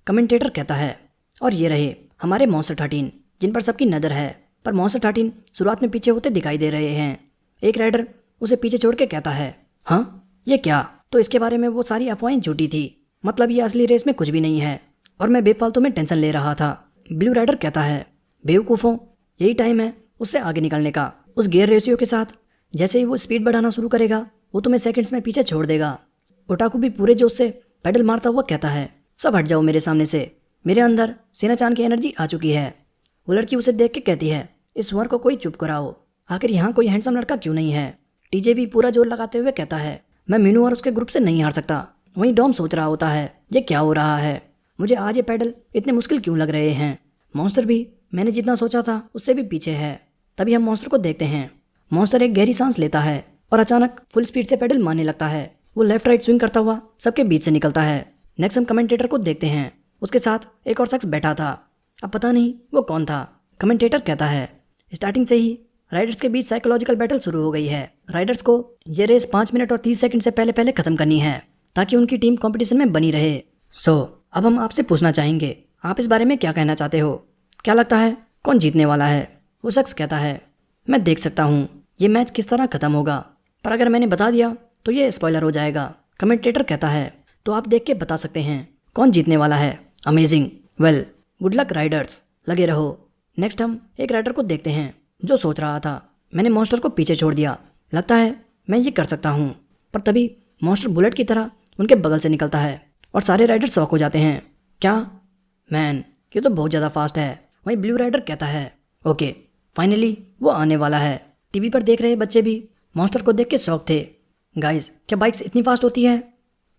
कमेंटेटर कहता है, और ये रहे हमारे मॉन्स्टर 13 जिन पर सबकी नज़र है, पर मॉन्स्टर 13 शुरुआत में पीछे होते दिखाई दे रहे हैं। एक राइडर उसे पीछे छोड़ के कहता है, हाँ ये क्या। तो इसके बारे में वो सारी अफवाहें झूठी थी, मतलब ये असली रेस में कुछ भी नहीं है और मैं बेफालतू में टेंशन ले रहा था। ब्लू राइडर कहता है, बेवकूफ़ों यही टाइम है उससे आगे निकलने का। उस गियर रेशियो के साथ जैसे ही वो स्पीड बढ़ाना शुरू करेगा वो तुम्हें सेकंड्स में पीछे छोड़ देगा। ओटाकू भी पूरे जोश से पेडल मारता हुआ कहता है, सब हट जाओ मेरे सामने से, मेरे अंदर सेना चान की एनर्जी आ चुकी है। वो लड़की उसे देख के कहती है, इस स्वर को कोई चुप कराओ, आखिर यहाँ कोई हैंडसम लड़का क्यों नहीं है। टीजे भी पूरा जोर लगाते हुए कहता है, मैं मीनू और उसके ग्रुप से नहीं हार सकता। वहीं डॉम सोच रहा होता है, ये क्या हो रहा है, मुझे आज ये पैडल इतने मुश्किल क्यों लग रहे हैं। मॉन्स्टर भी मैंने जितना सोचा था उससे भी पीछे है। तभी हम मॉन्स्टर को देखते हैं। मॉन्स्टर एक गहरी सांस लेता है और अचानक फुल स्पीड से पैडल मारने लगता है। वो लेफ्ट राइट स्विंग करता हुआ सबके बीच से निकलता है। नेक्स्ट हम कमेंटेटर को देखते हैं, उसके साथ एक और शख्स बैठा था। अब पता नहीं वो कौन था। कमेंटेटर कहता है, स्टार्टिंग से ही राइडर्स के बीच साइकोलॉजिकल बैटल शुरू हो गई है। राइडर्स को ये रेस 5 मिनट और 30 सेकंड से पहले पहले खत्म करनी है ताकि उनकी टीम कंपटीशन में बनी रहे। अब हम आपसे पूछना चाहेंगे, आप इस बारे में क्या कहना चाहते हो? क्या लगता है कौन जीतने वाला है? वो शख्स कहता है, मैं देख सकता हूँ ये मैच किस तरह खत्म होगा, पर अगर मैंने बता दिया तो ये स्पॉइलर हो जाएगा। कमेंटेटर कहता है, तो आप देख के बता सकते हैं कौन जीतने वाला है। Amazing, well good luck Riders, लगे रहो। नेक्स्ट हम एक राइडर को देखते हैं जो सोच रहा था, मैंने मॉन्स्टर को पीछे छोड़ दिया, लगता है मैं ये कर सकता हूँ। पर तभी मॉन्स्टर बुलेट की तरह उनके बगल से निकलता है और सारे राइडर शॉक हो जाते हैं। क्या मैन, ये तो बहुत ज़्यादा फास्ट है। वहीं ब्लू राइडर कहता है, ओके फाइनली वो आने वाला है। टीवी पर देख रहे बच्चे भी मॉन्स्टर को देख के शौक थे। गाइस, क्या बाइक्स इतनी फास्ट होती है?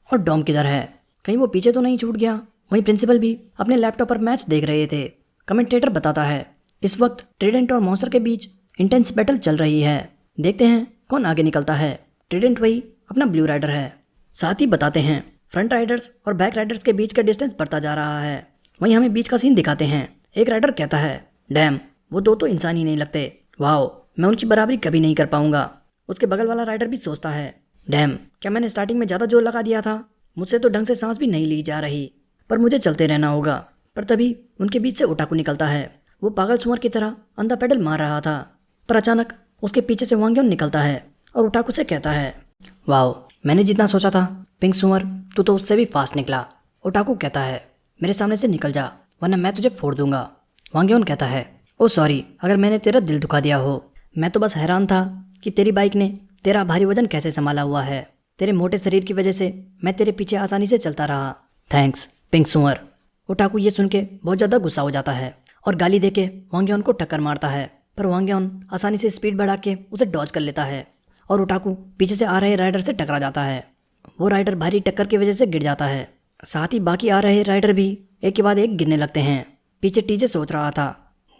और डॉम किधर है? कहीं वो पीछे तो नहीं छूट गया? वहीं प्रिंसिपल भी अपने लैपटॉप पर मैच देख रहे थे। कमेंटेटर बताता है, इस वक्त ट्रिडेंट और मॉन्स्टर के बीच इंटेंस बैटल चल रही है। देखते हैं कौन आगे निकलता है। ट्रिडेंट वही अपना ब्लू राइडर है। साथ ही बताते हैं फ्रंट राइडर्स और बैक राइडर्स के बीच का डिस्टेंस बढ़ता जा रहा है। वहीं हमें बीच का सीन दिखाते हैं। एक राइडर कहता है, डैम, वो दो तो इंसान ही नहीं लगते। वाओ, मैं उनकी बराबरी कभी नहीं कर पाऊंगा। उसके बगल वाला राइडर भी सोचता है, डैम, क्या मैंने स्टार्टिंग में ज़्यादा जोर लगा दिया था? मुझसे तो ढंग से सांस भी नहीं ली जा रही, पर मुझे चलते रहना होगा। पर तभी उनके बीच से ओटाकू निकलता है। वो पागल सुअर की तरह अंधा पेडल मार रहा था, पर अचानक उसके पीछे से वांग्योन निकलता है और ओटाकू से कहता है, वाओ, मैंने जितना सोचा था पिंक सुअर, तू तो उससे भी फास्ट निकला। ओटाकू कहता है, मेरे सामने से निकल जा वरना मैं तुझे फोड़ दूंगा। वांग्योन कहता है, ओ सॉरी अगर मैंने तेरा दिल दुखा दिया हो। मैं तो बस हैरान था कि तेरी बाइक ने तेरा भारी वजन कैसे संभाला हुआ है। तेरे मोटे शरीर की वजह से मैं तेरे पीछे आसानी से चलता रहा। थैंक्स पिंक सुअर। ओटाकू ये सुन के बहुत ज़्यादा गुस्सा हो जाता है और गाली देके वांग्योन को टक्कर मारता है, पर वांग्योन आसानी से स्पीड बढ़ा के उसे डॉज कर लेता है और ओटाकू पीछे से आ रहे राइडर से टकरा जाता है। वो राइडर भारी टक्कर की वजह से गिर जाता है। साथ ही बाकी आ रहे राइडर भी एक के बाद एक गिरने लगते हैं। पीछे टीजे सोच रहा था,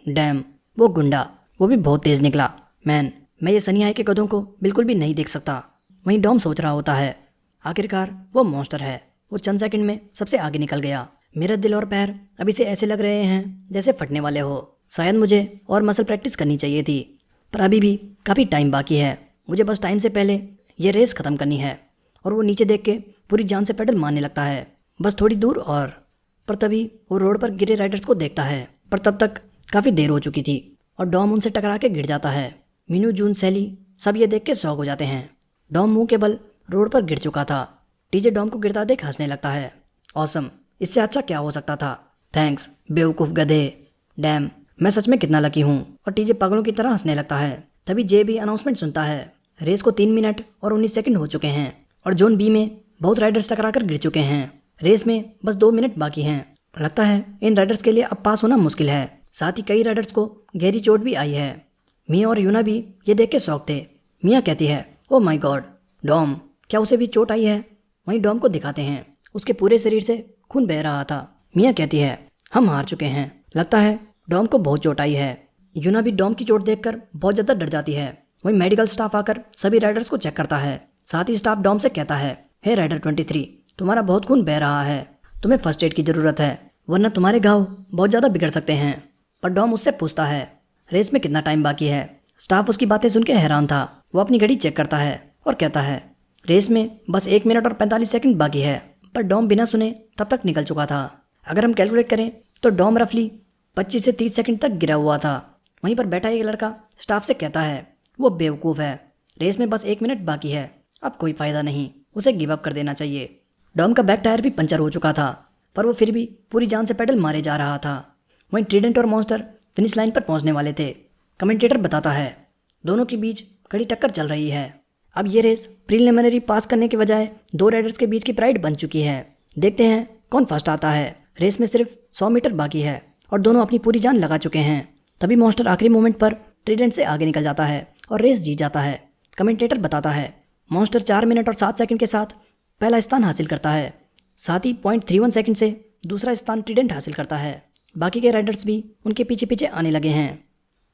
डैम, वो गुंडा, वो भी बहुत तेज़ निकला। मैन, मैं ये सनियाई के कदों को बिल्कुल भी नहीं देख सकता। वहीं डॉम सोच रहा होता है, आखिरकार वो मॉन्स्टर है। वो चंद सेकंड में सबसे आगे निकल गया। मेरा दिल और पैर अभी से ऐसे लग रहे हैं जैसे फटने वाले हो। शायद मुझे और मसल प्रैक्टिस करनी चाहिए थी, पर अभी भी काफ़ी टाइम बाकी है। मुझे बस टाइम से पहले ये रेस ख़त्म करनी है। और वो नीचे देख के पूरी जान से पेडल मारने लगता है, बस थोड़ी दूर और। पर तभी वो रोड पर गिरे राइडर्स को देखता है, पर तब तक काफ़ी देर हो चुकी थी और डॉम उनसे टकरा के गिर जाता है। मीनू, जून, सैली सब ये देख के शौक हो जाते हैं। डॉम मुंह के बल रोड पर गिर चुका था। टीजे डॉम को गिरता देख हंसने लगता है। ऑसम, इससे अच्छा क्या हो सकता था? थैंक्स बेवकूफ़ गधे। डैम, मैं सच में कितना लकी हूँ। और टीजे पागलों की तरह हंसने लगता है। तभी जे भी अनाउंसमेंट सुनता है, रेस को 3 मिनट और 19 सेकंड हो चुके हैं और जोन बी में बहुत राइडर्स टकरा कर गिर चुके हैं। रेस में बस 2 मिनट बाकी हैं। लगता है इन राइडर्स के लिए अब पास होना मुश्किल है। साथ ही कई राइडर्स को गहरी चोट भी आई है। मिया और यूना भी ये देख के शौक थे। मिया कहती है, ओ माय गॉड, डॉम, क्या उसे भी चोट आई है? वहीं डॉम को दिखाते हैं, उसके पूरे शरीर से खून बह रहा था। मिया कहती है, हम हार चुके हैं, लगता है डॉम को बहुत चोट आई है। यूना भी डॉम की चोट देखकर बहुत ज़्यादा डर जाती है। वहीं मेडिकल स्टाफ आकर सभी राइडर्स को चेक करता है। साथ ही स्टाफ डॉम से कहता है, हे राइडर 23, तुम्हारा बहुत खून बह रहा है, तुम्हें फर्स्ट एड की ज़रूरत है वरना तुम्हारे घाव बहुत ज़्यादा बिगड़ सकते हैं। पर डॉम उससे पूछता है, रेस में कितना टाइम बाकी है? स्टाफ उसकी बातें सुन के हैरान था। वो अपनी घड़ी चेक करता है और कहता है, रेस में बस 1 मिनट और 45 सेकंड बाकी है। पर डॉम बिना सुने तब तक निकल चुका था। अगर हम कैलकुलेट करें तो डॉम रफली 25 से 30 सेकंड तक गिरा हुआ था। वहीं पर बैठा एक लड़का स्टाफ से कहता है, वो बेवकूफ़ है, रेस में बस 1 मिनट बाकी है, अब कोई फ़ायदा नहीं, उसे गिव अप कर देना चाहिए। डॉम का बैक टायर भी पंचर हो चुका था, पर वो फिर भी पूरी जान से पेडल मारे जा रहा था। वहीं ट्रिडेंट और मॉन्स्टर फिनिश लाइन पर पहुंचने वाले थे। कमेंटेटर बताता है, दोनों के बीच कड़ी टक्कर चल रही है। अब ये रेस प्रीलिमिनरी पास करने के बजाय 2 राइडर्स के बीच की प्राइड बन चुकी है। देखते हैं कौन फर्स्ट आता है। रेस में सिर्फ 100 मीटर बाकी है और दोनों अपनी पूरी जान लगा चुके हैं। तभी मॉन्स्टर आखिरी मोमेंट पर ट्रिडेंट से आगे निकल जाता है और रेस जीत जाता है। कमेंटेटर बताता है, मॉन्स्टर 4 मिनट और 7 सेकंड के साथ पहला स्थान हासिल करता है। साथ ही 0.31 सेकंड से दूसरा स्थान ट्रिडेंट हासिल करता है। बाकी के राइडर्स भी उनके पीछे पीछे आने लगे हैं।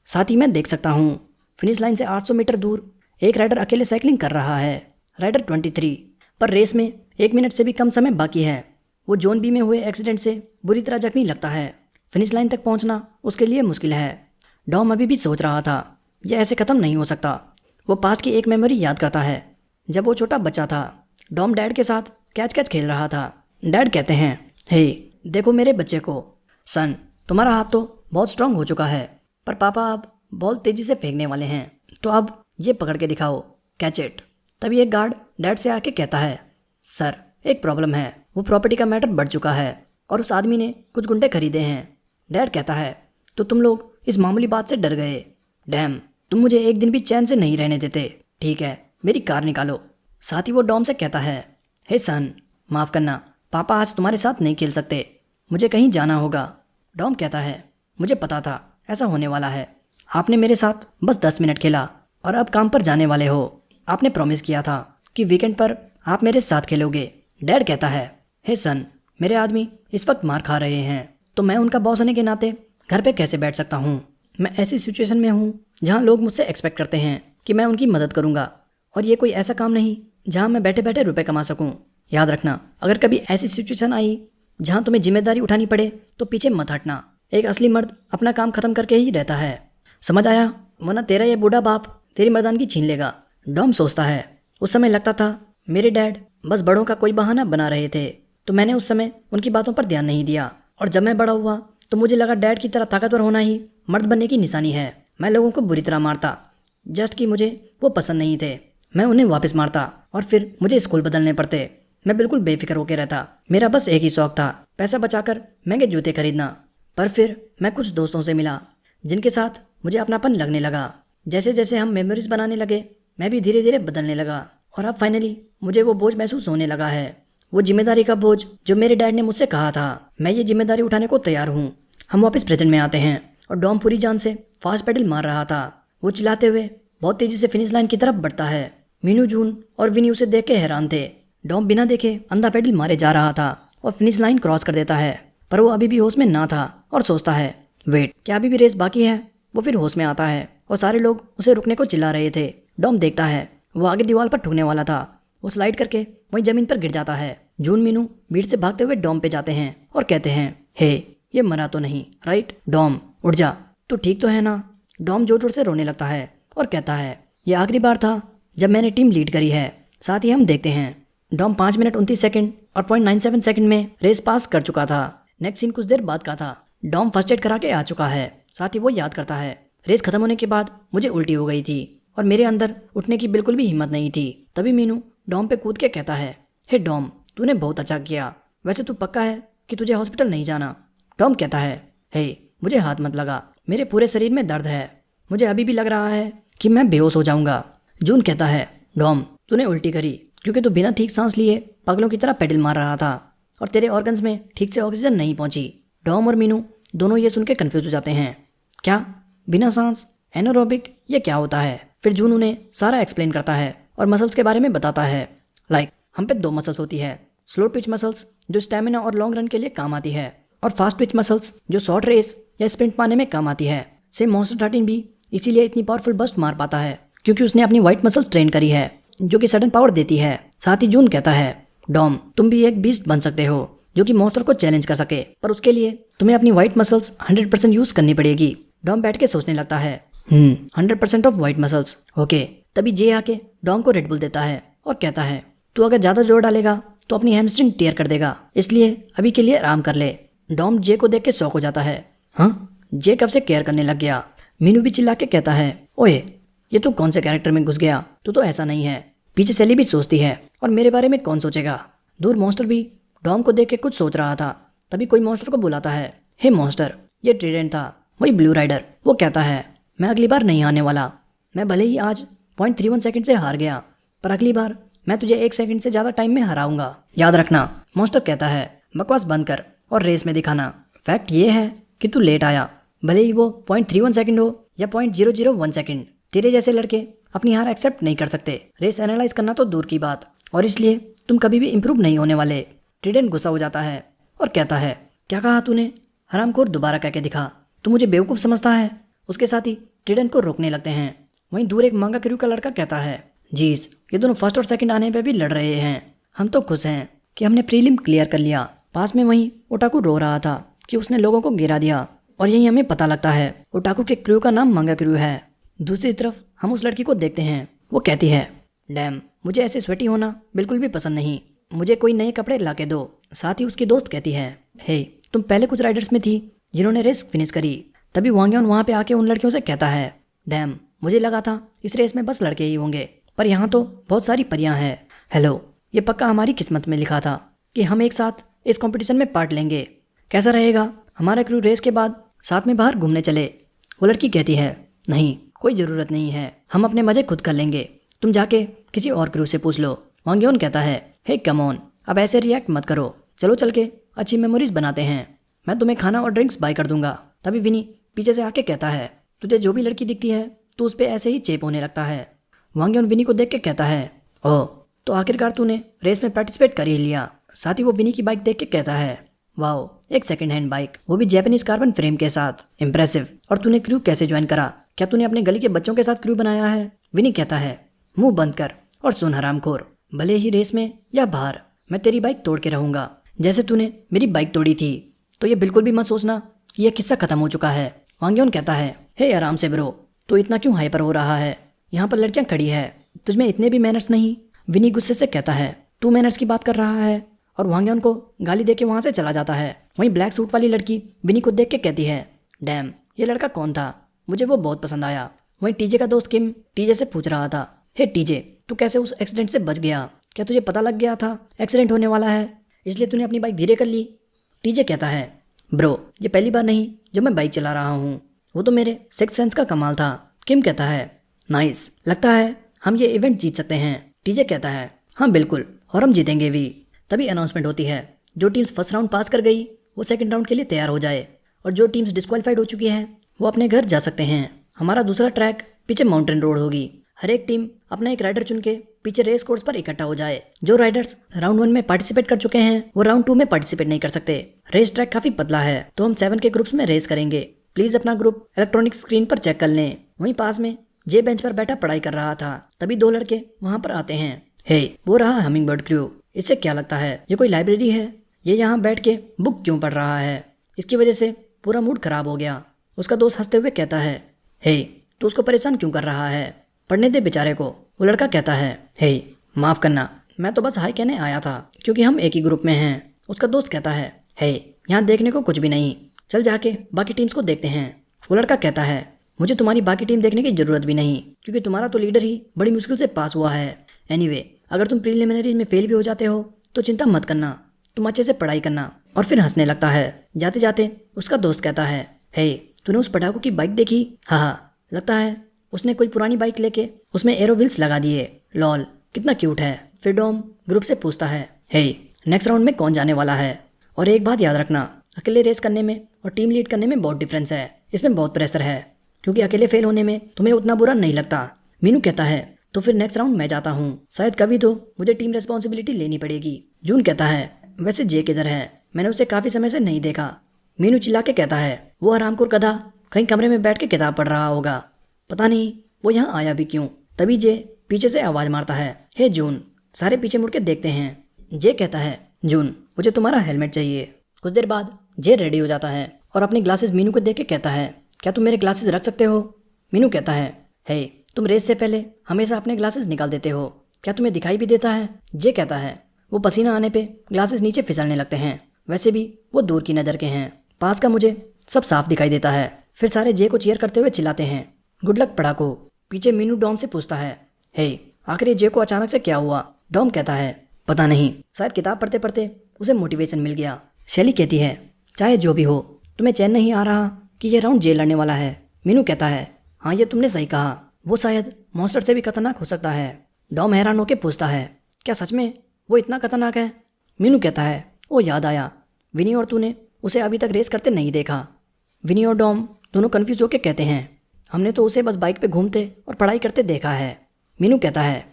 साथ ही मैं देख सकता हूँ फिनिश लाइन से 800 मीटर दूर एक राइडर अकेले साइकिलिंग कर रहा है, राइडर 23। पर रेस में 1 मिनट से भी कम समय बाकी है। वो जोन बी में हुए एक्सीडेंट से बुरी तरह जख्मी लगता है। फिनिश लाइन तक पहुंचना उसके लिए मुश्किल है। डॉम अभी भी सोच रहा था यह ऐसे ख़त्म नहीं हो सकता। वो पास्ट की एक मेमोरी याद करता है। जब वो छोटा बच्चा था, डॉम डैड के साथ कैच कैच खेल रहा था। डैड कहते हैं, हे देखो मेरे बच्चे को। सन, तुम्हारा हाथ तो बहुत स्ट्रांग हो चुका है, पर पापा अब बॉल तेज़ी से फेंकने वाले हैं, तो अब ये पकड़ के दिखाओ, कैच इट। तभी एक गार्ड डैड से आके कहता है, सर एक प्रॉब्लम है, वो प्रॉपर्टी का मैटर बढ़ चुका है और उस आदमी ने कुछ गुंडे खरीदे हैं। डैड कहता है, तो तुम लोग इस मामूली बात से डर गए। डैम, तुम मुझे एक दिन भी चैन से नहीं रहने देते। ठीक है, मेरी कार निकालो। साथ ही वो डॉम से कहता है, हे सन, माफ़ करना, पापा आज तुम्हारे साथ नहीं खेल सकते, मुझे कहीं जाना होगा। डॉम कहता है, मुझे पता था ऐसा होने वाला है। आपने मेरे साथ बस 10 मिनट खेला और अब काम पर जाने वाले हो। आपने प्रॉमिस किया था कि वीकेंड पर आप मेरे साथ खेलोगे। डैड कहता है, हे सन, मेरे आदमी इस वक्त मार खा रहे हैं, तो मैं उनका बॉस होने के नाते घर पे कैसे बैठ सकता हूँ। मैं ऐसी सिचुएशन में हूँ जहाँ लोग मुझसे एक्सपेक्ट करते हैं कि मैं उनकी मदद करूँगा, और ये कोई ऐसा काम नहीं जहाँ मैं बैठे बैठे रुपए कमा सकूँ। याद रखना, अगर कभी ऐसी सिचुएशन आई जहाँ तुम्हें जिम्मेदारी उठानी पड़े तो पीछे मत हटना। एक असली मर्द अपना काम खत्म करके ही रहता है, समझ आया? वरना तेरा ये बूढ़ा बाप तेरी मर्दानगी छीन लेगा। डॉम सोचता है, उस समय लगता था मेरे डैड बस बड़ों का कोई बहाना बना रहे थे, तो मैंने उस समय उनकी बातों पर ध्यान नहीं दिया, और जब मैं बड़ा हुआ तो मुझे लगा डैड की तरह ताकतवर होना ही मर्द बनने की निशानी है। मैं लोगों को बुरी तरह मारता, जस्ट कि मुझे वो पसंद नहीं थे। मैं उन्हें वापस मारता और फिर मुझे स्कूल बदलने पड़ते। मैं बिल्कुल बेफिक्र होकर रहता। मेरा बस एक ही शौक था, पैसा बचाकर महंगे जूते खरीदना। पर फिर मैं कुछ दोस्तों से मिला जिनके साथ मुझे अपनापन लगने लगा। जैसे जैसे हम मेमोरीज बनाने लगे, मैं भी धीरे धीरे बदलने लगा, और अब फाइनली मुझे वो बोझ महसूस होने लगा है, वो जिम्मेदारी का बोझ जो मेरे डैड ने मुझसे कहा था। मैं ये जिम्मेदारी उठाने को तैयार हूँ। हम वापस प्रेजेंट में आते हैं और डॉम पूरी जान से फास्ट पेडल मार रहा था। वो चिल्लाते हुए बहुत तेजी से फिनिश लाइन की तरफ बढ़ता है। मीनू, जून और विनी उसे देख के हैरान थे। डॉम बिना देखे अंधा पेडल मारे जा रहा था और फिनिश लाइन क्रॉस कर देता है, पर वो अभी भी होश में ना था और सोचता है, वेट, क्या अभी भी रेस बाकी है? वो फिर होश में आता है और सारे लोग उसे रुकने को चिल्ला रहे थे। डॉम देखता है वो आगे दीवार पर ठुकने वाला था। वो स्लाइड करके वहीं जमीन पर गिर जाता है। जून, मीनू भीड़ से भागते हुए डॉम पे जाते हैं और कहते हैं, हे ये मरा तो नहीं, राइट? डॉम उठ जा, तू ठीक तो है ना? डॉम जोर जोर से रोने लगता है और कहता है, ये आखिरी बार था जब मैंने टीम लीड करी है। साथ ही हम देखते हैं डॉम 5 मिनट 29 सेकंड और 0.97 सेकंड में रेस पास कर चुका था। नेक्स्ट सीन कुछ देर बाद का था। डॉम फर्स्ट एड करा के आ चुका है। साथ ही वो याद करता है, रेस खत्म होने के बाद मुझे उल्टी हो गई थी और मेरे अंदर उठने की बिल्कुल भी हिम्मत नहीं थी। तभी मीनू डॉम पे कूद के कहता है, हे डॉम, तूने बहुत अच्छा किया। वैसे तू पक्का है कि तुझे हॉस्पिटल नहीं जाना? डॉम कहता है, हे मुझे हाथ मत लगा, मेरे पूरे शरीर में दर्द है, मुझे अभी भी लग रहा है कि मैं बेहोश हो जाऊंगा। जून कहता है, डॉम तूने उल्टी करी क्योंकि तू बिना ठीक सांस लिए पागलों की तरह पेडल मार रहा था और तेरे ऑर्गन्स में ठीक से ऑक्सीजन नहीं पहुंची। डॉम और मीनू दोनों ये सुन के कन्फ्यूज हो जाते हैं। क्या बिना सांस, एनारोबिक, ये क्या होता है? फिर जून उन्हें सारा एक्सप्लेन करता है और मसल्स के बारे में बताता है। लाइक हम पे 2 मसल्स होती है, स्लो ट्विच मसल्स जो स्टेमिना और लॉन्ग रन के लिए काम आती है, और फास्ट ट्विच मसल्स जो शॉर्ट रेस या स्प्रिंट पाने में काम आती है। सेम मॉन्स्टर 13 भी इसीलिए इतनी पावरफुल बस्ट मार पाता है क्योंकि उसने अपनी वाइट मसल्स ट्रेन करी है जो कि सडन पावर देती है। साथ ही जून कहता है, डॉम तुम भी एक बीस्ट बन सकते हो जो कि मॉन्स्टर को चैलेंज कर सके, पर उसके लिए तुम्हें अपनी वाइट मसल्स 100% यूज करनी पड़ेगी। डॉम बैठ के सोचने लगता है, 100% ऑफ वाइट मसल्स, ओके। तभी जे आके डॉम को रेड बुल देता है और कहता है, तू अगर ज़्यादा जोर डालेगा तो अपनी हैमस्ट्रिंग टेयर कर देगा, इसलिए अभी के लिए आराम कर ले। डॉम जे को देख के शॉक हो जाता है। हाँ, जे कब से केयर करने लग गया? मीनू भी चिल्ला के कहता है, ओए ये तू कौन से कैरेक्टर में घुस गया? तू तो ऐसा नहीं है। पीछे सेली भी सोचती है, और मेरे बारे में कौन सोचेगा? दूर मॉन्स्टर भी डॉम को देख के कुछ सोच रहा था। तभी कोई मॉन्स्टर को बुलाता है, हे मॉन्स्टर, ये ट्रीडेंट था, वही ब्लू राइडर। वो कहता है, मैं अगली बार नहीं आने वाला। मैं भले ही आज 0.31 सेकंड से हार गया, पर अगली बार मैं तुझे 1 सेकंड से ज़्यादा टाइम में हराऊंगा, याद रखना। मॉन्स्टर कहता है, बकवास बंद कर और रेस में दिखाना। फैक्ट ये है कि तू लेट आया, भले ही वो 0.31 सेकंड हो या 0.001 सेकंड। तेरे जैसे लड़के अपनी हार एक्सेप्ट नहीं कर सकते। रेस एनालाइज करना तो दूर की बात, और इसलिए तुम कभी भी इंप्रूव नहीं होने वाले। ट्रीडेंट गुस्सा हो जाता है और कहता है, क्या कहा तूने? हरामखोर, दोबारा कह के दिखा। तू मुझे बेवकूफ़ समझता है? उसके साथ ही ट्रीडेंट को रोकने लगते हैं। वहीं दूर एक मांगा क्रू का लड़का कहता है, जीज ये दोनों फर्स्ट और सेकंड आने पे भी लड़ रहे हैं। हम तो खुश हैं कि हमने प्रीलिम क्लियर कर लिया, पास में वहीं ओटाकू रो रहा था कि उसने लोगों को गिरा दिया और यही हमें पता लगता है ओटाकू के क्रू का नाम मंगा क्रू है। दूसरी तरफ हम उस लड़की को देखते हैं। वो कहती है, डैम, मुझे ऐसे स्वेटी होना बिल्कुल भी पसंद नहीं, मुझे कोई नए कपड़े ला के दो। साथ ही उसकी दोस्त कहती है, हे, तुम पहले कुछ राइडर्स में थी जिन्होंने रेस फिनिश करी। तभी वांग यन वहाँ पे आके उन लड़कियों से कहता है, डैम, मुझे लगा था इस रेस में बस लड़के ही होंगे, पर यहाँ तो बहुत सारी परियां हैं। हेलो, ये पक्का हमारी किस्मत में लिखा था कि हम एक साथ इस कंपटीशन में पार्ट लेंगे। कैसा रहेगा हमारा क्रू रेस के बाद साथ में बाहर घूमने चले? वो लड़की कहती है, नहीं, कोई ज़रूरत नहीं है, हम अपने मज़े खुद कर लेंगे, तुम जाके किसी और क्रू से पूछ लो। वांग योन कहता है, हे कम ऑन, अब ऐसे रिएक्ट मत करो, चलो चल के अच्छी मेमोरीज बनाते हैं, मैं तुम्हें खाना और ड्रिंक्स बाय कर दूंगा। तभी विनी पीछे से आके कहता है, तुझे जो भी लड़की दिखती है तो उस पर ऐसे ही चेप होने लगता है। वांग योन विनी को देख के कहता है, ओह, तो आखिरकार तूने रेस में पार्टिसिपेट कर ही लिया। साथ ही वो विनी की बाइक देख के कहता है, वाओ, एक सेकंड हैंड बाइक, वो भी जैपनीज कार्बन फ्रेम के साथ, इम्प्रेसिव। और तूने क्रू कैसे ज्वाइन करा? क्या तूने अपने गली के बच्चों के साथ क्रू बनाया है? विनी कहता है, मुंह बंद कर और सुन हरामखोर, भले ही रेस में या बाहर, मैं तेरी बाइक तोड़ के रहूंगा जैसे तूने मेरी बाइक तोड़ी थी। तो ये बिल्कुल भी मत सोचना कि यह किस्सा खत्म हो चुका है। वांग योन कहता है, हे आराम से ब्रो, तो इतना क्यों हाइपर हो रहा है? यहाँ पर लड़कियाँ खड़ी है, तुझमें इतने भी मैनर्स नहीं? विनी गुस्से से कहता है, तू मैनर्स की बात कर रहा है? और वांग योन को गाली दे के वहाँ से चला जाता है। वहीं ब्लैक सूट वाली लड़की विनी को देख के कहती है, डैम, ये लड़का कौन था? मुझे वो बहुत पसंद आया। वहीं टीजे का दोस्त किम टीजे से पूछ रहा था, हे टीजे, तू कैसे उस एक्सीडेंट से बच गया? क्या तुझे पता लग गया था एक्सीडेंट होने वाला है, इसलिए तूने अपनी बाइक धीरे कर ली? टीजे कहता है, ब्रो, ये पहली बार नहीं जो मैं बाइक चला रहा हूँ, वो तो मेरे सिक्स सेंस का कमाल था। किम कहता है, नाइस, लगता है हम ये इवेंट जीत सकते हैं। टीजे कहता है, हाँ बिल्कुल, और हम जीतेंगे भी। तभी अनाउंसमेंट होती है, जो टीम्स फर्स्ट राउंड पास कर गई वो सेकंड राउंड के लिए तैयार हो जाए, और जो टीम्स डिस्क्वालीफाइड हो चुकी हैं वो अपने घर जा सकते हैं। हमारा दूसरा ट्रैक पीछे माउंटेन रोड होगी। हर एक टीम अपना एक राइडर चुन के पीछे रेस कोर्स पर इकट्ठा हो जाए। जो राइडर्स राउंड 1 में पार्टिसिपेट कर चुके हैं वो राउंड 2 में पार्टिसिपेट नहीं कर सकते। रेस ट्रैक काफी पतला है, तो हम 7 के ग्रुप्स में रेस करेंगे। प्लीज अपना ग्रुप इलेक्ट्रॉनिक स्क्रीन पर चेक कर लें। वहीं पास में जे बेंच पर बैठा पढ़ाई कर रहा था, तभी 2 लड़के वहां पर आते हैं। हे, वो रहा हमिंग बर्ड क्रू। इससे क्या लगता है ये कोई लाइब्रेरी है? ये यहाँ बैठ के बुक क्यों पढ़ रहा है? इसकी वजह से पूरा मूड खराब हो गया। उसका दोस्त हंसते हुए कहता है, हे, तू उसको परेशान क्यों कर रहा है? पढ़ने दे बेचारे को। वो लड़का कहता है, हे, माफ करना, मैं तो बस हाय कहने आया था क्योंकि हम एक ही ग्रुप में हैं। उसका दोस्त कहता है, हे, यहाँ देखने को कुछ भी नहीं, चल जाके बाकी टीम्स को देखते हैं। वो लड़का कहता है, मुझे तुम्हारी बाकी टीम देखने की जरूरत भी नहीं, क्योंकि तुम्हारा तो लीडर ही बड़ी मुश्किल से पास हुआ है। एनीवे, अगर तुम प्रीलिमिनरीज में फेल भी हो जाते हो तो चिंता मत करना, तुम अच्छे से पढ़ाई करना। और फिर हंसने लगता है। जाते जाते उसका दोस्त कहता है, हे, तूने उस पटाखों की बाइक देखी? हाँ, लगता है उसने कोई पुरानी बाइक लेके उसमें एरो व्हील्स लगा दिए। लॉल, कितना क्यूट है। फिर डॉम ग्रुप से पूछता है, हे, नेक्स्ट राउंड में कौन जाने वाला है? और एक बात याद रखना, अकेले रेस करने में और टीम लीड करने में बहुत डिफरेंस है। इसमें बहुत प्रेशर है, क्योंकि अकेले फेल होने में तुम्हें उतना बुरा नहीं लगता। मीनू कहता है, तो फिर नेक्स्ट राउंड मैं जाता हूँ, शायद कभी तो मुझे टीम रिस्पॉन्सिबिलिटी लेनी पड़ेगी। जून कहता है, वैसे जे किधर है? मैंने उसे काफी समय से नहीं देखा। मीनू चिल्ला के कहता है, वो हरामखोर गधा कहीं कमरे में बैठ के किताब पढ़ रहा होगा, पता नहीं वो यहाँ आया भी क्यों। तभी जे पीछे से आवाज मारता है, हे जून। सारे पीछे मुड़ के देखते हैं। जे कहता है, जून, मुझे तुम्हारा हेलमेट चाहिए। कुछ देर बाद जे रेडी हो जाता है और अपनी ग्लासेस मीनू को देख के कहता है, क्या तुम मेरे ग्लासेस रख सकते हो? मीनू कहता है, हे, तुम रेस से पहले हमेशा अपने ग्लासेस निकाल देते हो, क्या तुम्हें दिखाई भी देता है? जे कहता है, वो पसीना आने पे ग्लासेस नीचे फिसलने लगते हैं, वैसे भी वो दूर की नज़र के हैं, पास का मुझे सब साफ दिखाई देता है। फिर सारे जे को चीयर करते हुए चिल्लाते हैं, गुड लक पढ़ाकू। पीछे मीनू डॉम से पूछता है, हे, आखिर ये जे को अचानक से क्या हुआ? डॉम कहता है, पता नहीं, शायद किताब पढ़ते पढ़ते उसे मोटिवेशन मिल गया। शैली कहती है, चाहे जो भी हो, तुम्हें चैन नहीं आ रहा कि यह राउंड जे लड़ने वाला है? मीनू कहता है, हाँ, ये तुमने सही कहा, वो शायद मॉन्स्टर से भी खतरनाक हो सकता है। डॉम हैरान होकर पूछता है, क्या सच में वो इतना खतरनाक है? मीनू कहता है, वो याद आया, विनी और तूने उसे अभी तक रेस करते नहीं देखा। विनी और डॉम दोनों कन्फ्यूज होकर कहते हैं, हमने तो उसे बस बाइक पे घूमते और पढ़ाई करते देखा है। मीनू कहता है,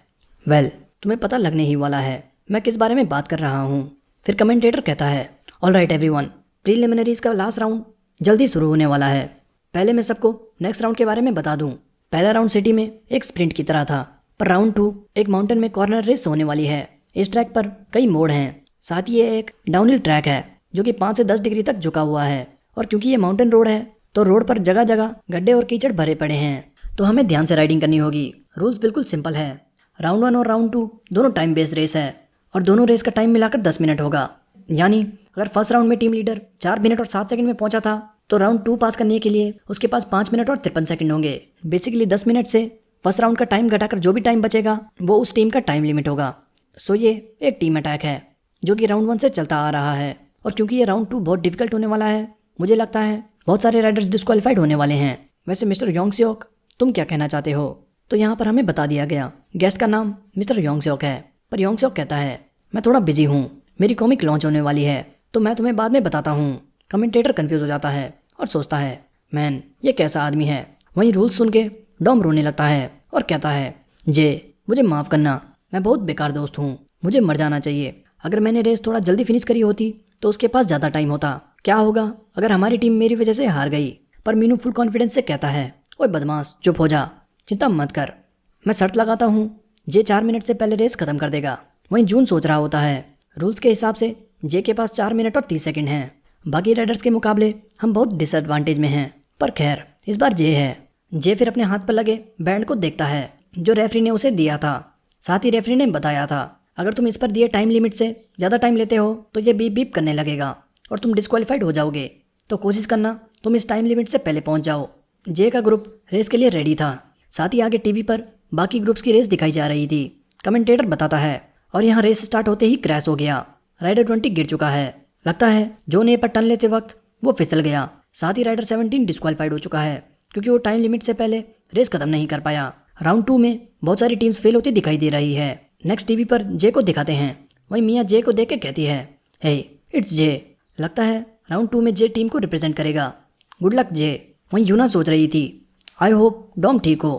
वेल, तुम्हें पता लगने ही वाला है मैं किस बारे में बात कर रहा हूँ। फिर कमेंटेटर कहता है, ऑल राइट एवरीवन, प्रीलिमिनरीज का लास्ट राउंड जल्दी शुरू होने वाला है। पहले मैं सबको नेक्स्ट राउंड के बारे में बता दूं। पहला राउंड सिटी में एक स्प्रिंट की तरह था, पर राउंड 2 एक माउंटेन में कॉर्नर रेस होने वाली है। इस ट्रैक पर कई मोड़ हैं, साथ ही ये एक डाउनहिल ट्रैक है जो कि 5 से 10 डिग्री तक झुका हुआ है, और क्योंकि ये माउंटेन रोड है तो रोड पर जगह जगह गड्ढे और कीचड़ भरे पड़े हैं, तो हमें ध्यान से राइडिंग करनी होगी। रूल्स बिल्कुल सिंपल है। राउंड 1 और राउंड 2 दोनों टाइम बेस्ड रेस है, और दोनों रेस का टाइम मिलाकर 10 मिनट होगा। यानी अगर फर्स्ट राउंड में टीम लीडर 4 मिनट और 7 सेकंड में पहुंचा था तो राउंड 2 पास करने के लिए उसके पास 5 मिनट और 53 सेकंड होंगे। बेसिकली 10 मिनट से फर्स्ट राउंड का टाइम घटाकर जो भी टाइम बचेगा वो उस टीम का टाइम लिमिट होगा। सो ये एक टीम अटैक है जो कि राउंड 1 से चलता आ रहा है, और क्योंकि ये राउंड 2 बहुत डिफिकल्ट होने वाला है, मुझे लगता है बहुत सारे राइडर्स डिस्क्वालीफाइड होने वाले हैं। वैसे मिस्टर योंगसेok, तुम क्या कहना चाहते हो? तो यहाँ पर हमें बता दिया गया गेस्ट का नाम मिस्टर योंगसेok है, पर योंगसेok कहता है मैं थोड़ा बिजी हूँ, मेरी कॉमिक लॉन्च होने वाली है, तो मैं तुम्हें बाद में बताता हूँ। कमेंटेटर कंफ्यूज हो जाता है और सोचता है मैन ये कैसा आदमी है। वहीं रूल्स सुन के डॉम रोने लगता है और कहता है जे मुझे माफ़ करना, मैं बहुत बेकार दोस्त हूँ, मुझे मर जाना चाहिए। अगर मैंने रेस थोड़ा जल्दी फिनिश करी होती तो उसके पास ज़्यादा टाइम होता। क्या होगा अगर हमारी टीम मेरी वजह से हार गई? पर मीनू फुल कॉन्फिडेंस से कहता है ओए बदमाश चुप हो जा, चिंता मत कर, मैं शर्त लगाता हूँ जे 4 मिनट से पहले रेस खत्म कर देगा। वहीं जून सोच रहा होता है रूल्स के हिसाब से जे के पास 4 मिनट और 30 सेकंड हैं, बाकी राइडर्स के मुकाबले हम बहुत डिसएडवांटेज में हैं। पर खैर इस बार जे है। जे फिर अपने हाथ पर लगे बैंड को देखता है जो रेफरी ने उसे दिया था। साथ ही रेफरी ने बताया था अगर तुम इस पर दिए टाइम लिमिट से ज़्यादा टाइम लेते हो तो ये बीप बीप करने लगेगा और तुम डिस्क्वालीफाइड हो जाओगे, तो कोशिश करना तुम इस टाइम लिमिट से पहले पहुंच जाओ। जे का ग्रुप रेस के लिए रेडी था। साथ ही आगे टीवी पर बाकी ग्रुप्स की रेस दिखाई जा रही थी। कमेंटेटर बताता है और यहाँ रेस स्टार्ट होते ही क्रैश हो गया। राइडर 20 गिर चुका है। लगता है जोन ए पर टर्न लेते वक्त वो फिसल गया। साथ ही राइडर 17 डिस्क्वालीफाइड हो चुका है क्योंकि वो टाइम लिमिट से पहले रेस खत्म नहीं कर पाया। राउंड 2 में बहुत सारी टीम्स फेल होती दिखाई दे रही है। नेक्स्ट टीवी पर जे को दिखाते हैं। वहीं मिया जे को देख के कहती है हे इट्स जे, लगता है राउंड 2 में जे टीम को रिप्रेजेंट करेगा, गुड लक जे। वहीं यूना सोच रही थी आई होप डॉम ठीक हो,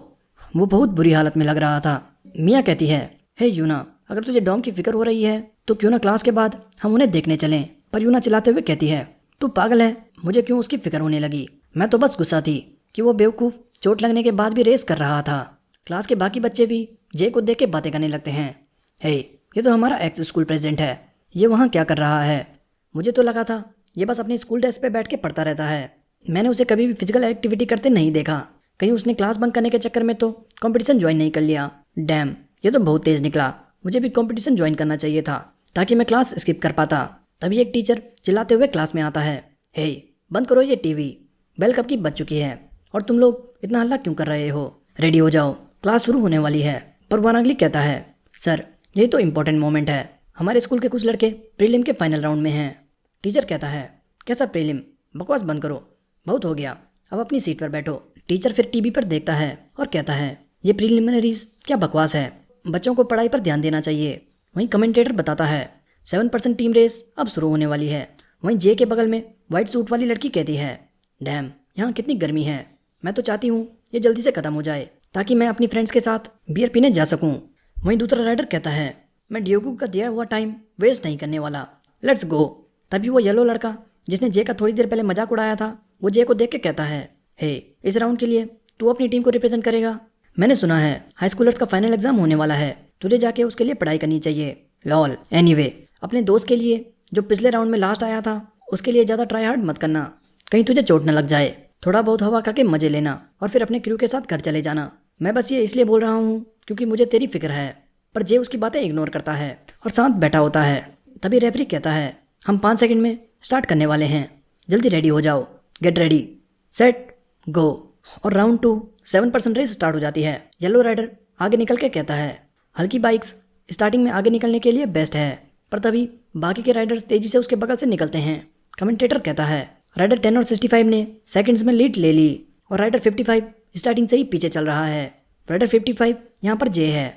वो बहुत बुरी हालत में लग रहा था। मिया कहती है हे यूना, अगर तुझे डॉम की फिक्र हो रही है तो क्यों ना क्लास के बाद हम उन्हें देखने चलें। पर यूना चिल्लाते हुए कहती है तू पागल है, मुझे क्यों उसकी फिक्र होने लगी, मैं तो बस गुस्सा थी कि वो बेवकूफ़ चोट लगने के बाद भी रेस कर रहा था। क्लास के बाकी बच्चे भी जे को देख के बातें करने लगते हैं। हे ये तो हमारा एक्स स्कूल प्रेसिडेंट है, ये वहाँ क्या कर रहा है? मुझे तो लगा था ये बस अपनी स्कूल डेस्क पे बैठ के पढ़ता रहता है, मैंने उसे कभी भी फिजिकल एक्टिविटी करते नहीं देखा। कहीं उसने क्लास बंक करने के चक्कर में तो कंपटीशन ज्वाइन नहीं कर लिया। डैम, ये तो बहुत तेज़ निकला, मुझे भी कंपटीशन ज्वाइन करना चाहिए था ताकि मैं क्लास स्किप कर पाता। तभी एक टीचर चिल्लाते हुए क्लास में आता है हे बंद करो ये टीवी, बेल कब की बज चुकी है और तुम लोग इतना हल्ला क्यों कर रहे हो, रेडी हो जाओ, क्लास शुरू होने वाली है। पर वारांगली कहता है सर यही तो इम्पोर्टेंट मोमेंट है, हमारे स्कूल के कुछ लड़के प्रीलिम के फाइनल राउंड में हैं। टीचर कहता है कैसा प्रीलिम, बकवास बंद करो, बहुत हो गया, अब अपनी सीट पर बैठो। टीचर फिर टीवी पर देखता है और कहता है ये प्रीलिमिनरीज क्या बकवास है, बच्चों को पढ़ाई पर ध्यान देना चाहिए। वहीं कमेंटेटर बताता है 7% टीम रेस अब शुरू होने वाली है। वहीं जे के बगल में वाइट सूट वाली लड़की कहती है डैम, यहाँ कितनी गर्मी है, मैं तो चाहती हूँ ये जल्दी से ख़त्म हो जाए ताकि मैं अपनी फ्रेंड्स के साथ बियर पीने जा सकूँ। वहीं दूसरा राइडर कहता है मैं डियोगू का दिया हुआ टाइम वेस्ट नहीं करने वाला, लेट्स गो। तभी वो येलो लड़का जिसने जे का थोड़ी देर पहले मजाक उड़ाया था वो जे को देख के कहता है हे इस राउंड के लिए तू अपनी टीम को रिप्रेजेंट करेगा, मैंने सुना है हाई स्कूलर्स का फाइनल एग्जाम होने वाला है, तुझे जाके उसके लिए पढ़ाई करनी चाहिए। लॉल एनीवे, अपने दोस्त के लिए जो पिछले राउंड में लास्ट आया था उसके लिए ज़्यादा ट्राई हार्ड मत करना, कहीं तुझे चोट न लग जाए, थोड़ा बहुत हवा खा के मजे लेना और फिर अपने क्रू के साथ घर चले जाना। मैं बस ये इसलिए बोल रहा हूँ क्योंकि मुझे तेरी फिक्र है। पर जे उसकी बातें इग्नोर करता है और शांत बैठा होता है। तभी रेफरी कहता है हम 5 सेकंड में स्टार्ट करने वाले हैं, जल्दी रेडी हो जाओ, गेट रेडी सेट गो। और राउंड 2 7% रेस स्टार्ट हो जाती है। येलो राइडर आगे निकल के कहता है हल्की बाइक्स स्टार्टिंग में आगे निकलने के लिए बेस्ट है। पर तभी बाकी के राइडर्स तेजी से उसके बगल से निकलते हैं। कमेंटेटर कहता है राइडर 10 और 65 ने सेकंड्स में लीड ले ली और राइडर 55 स्टार्टिंग से ही पीछे चल रहा है। राइडर 55 यहाँ पर जे है।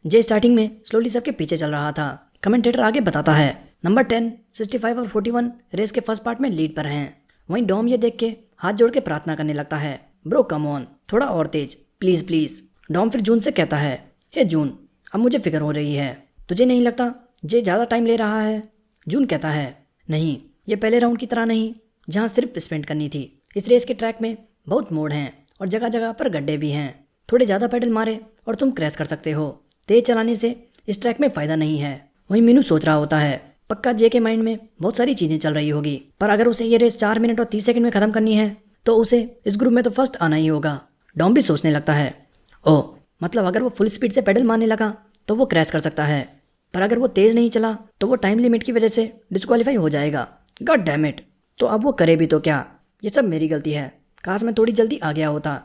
जे स्टार्टिंग में स्लोली सबके पीछे चल रहा था। कमेंटेटर आगे बताता है नंबर 10, 65 और 41 रेस के फर्स्ट पार्ट में लीड पर हैं। वहीं डॉम ये देख के हाथ जोड़ के प्रार्थना करने लगता है ब्रो कम ऑन, थोड़ा और तेज प्लीज़ प्लीज़। डॉम फिर जून से कहता है हे जून, अब मुझे फिक्र हो रही है, तुझे नहीं लगता जे ज़्यादा टाइम ले रहा है? जून कहता है नहीं, ये पहले राउंड की तरह नहीं जहाँ सिर्फ स्पेंट करनी थी। इस रेस के ट्रैक में बहुत मोड़ हैं और जगह जगह पर गड्ढे भी हैं, थोड़े ज़्यादा पेडल मारे और तुम क्रैश कर सकते हो, तेज चलाने से इस ट्रैक में फ़ायदा नहीं है। वहीं मीनू सोच रहा होता है पक्का जे के माइंड में बहुत सारी चीजें चल रही होगी, पर अगर उसे ये रेस 4 मिनट और 30 सेकंड में खत्म करनी है तो उसे इस ग्रुप में तो फर्स्ट आना ही होगा। डॉम भी सोचने लगता है, ओह मतलब अगर वो फुल स्पीड से पेडल मारने लगा तो वो क्रैश कर सकता है, पर अगर वो तेज नहीं चला तो वो टाइम लिमिट की वजह से डिस्क्वालीफाई हो जाएगा। गॉड डैम इट, तो अब वो करे भी तो क्या, ये सब मेरी गलती है, काश मैं थोड़ी जल्दी आ गया होता।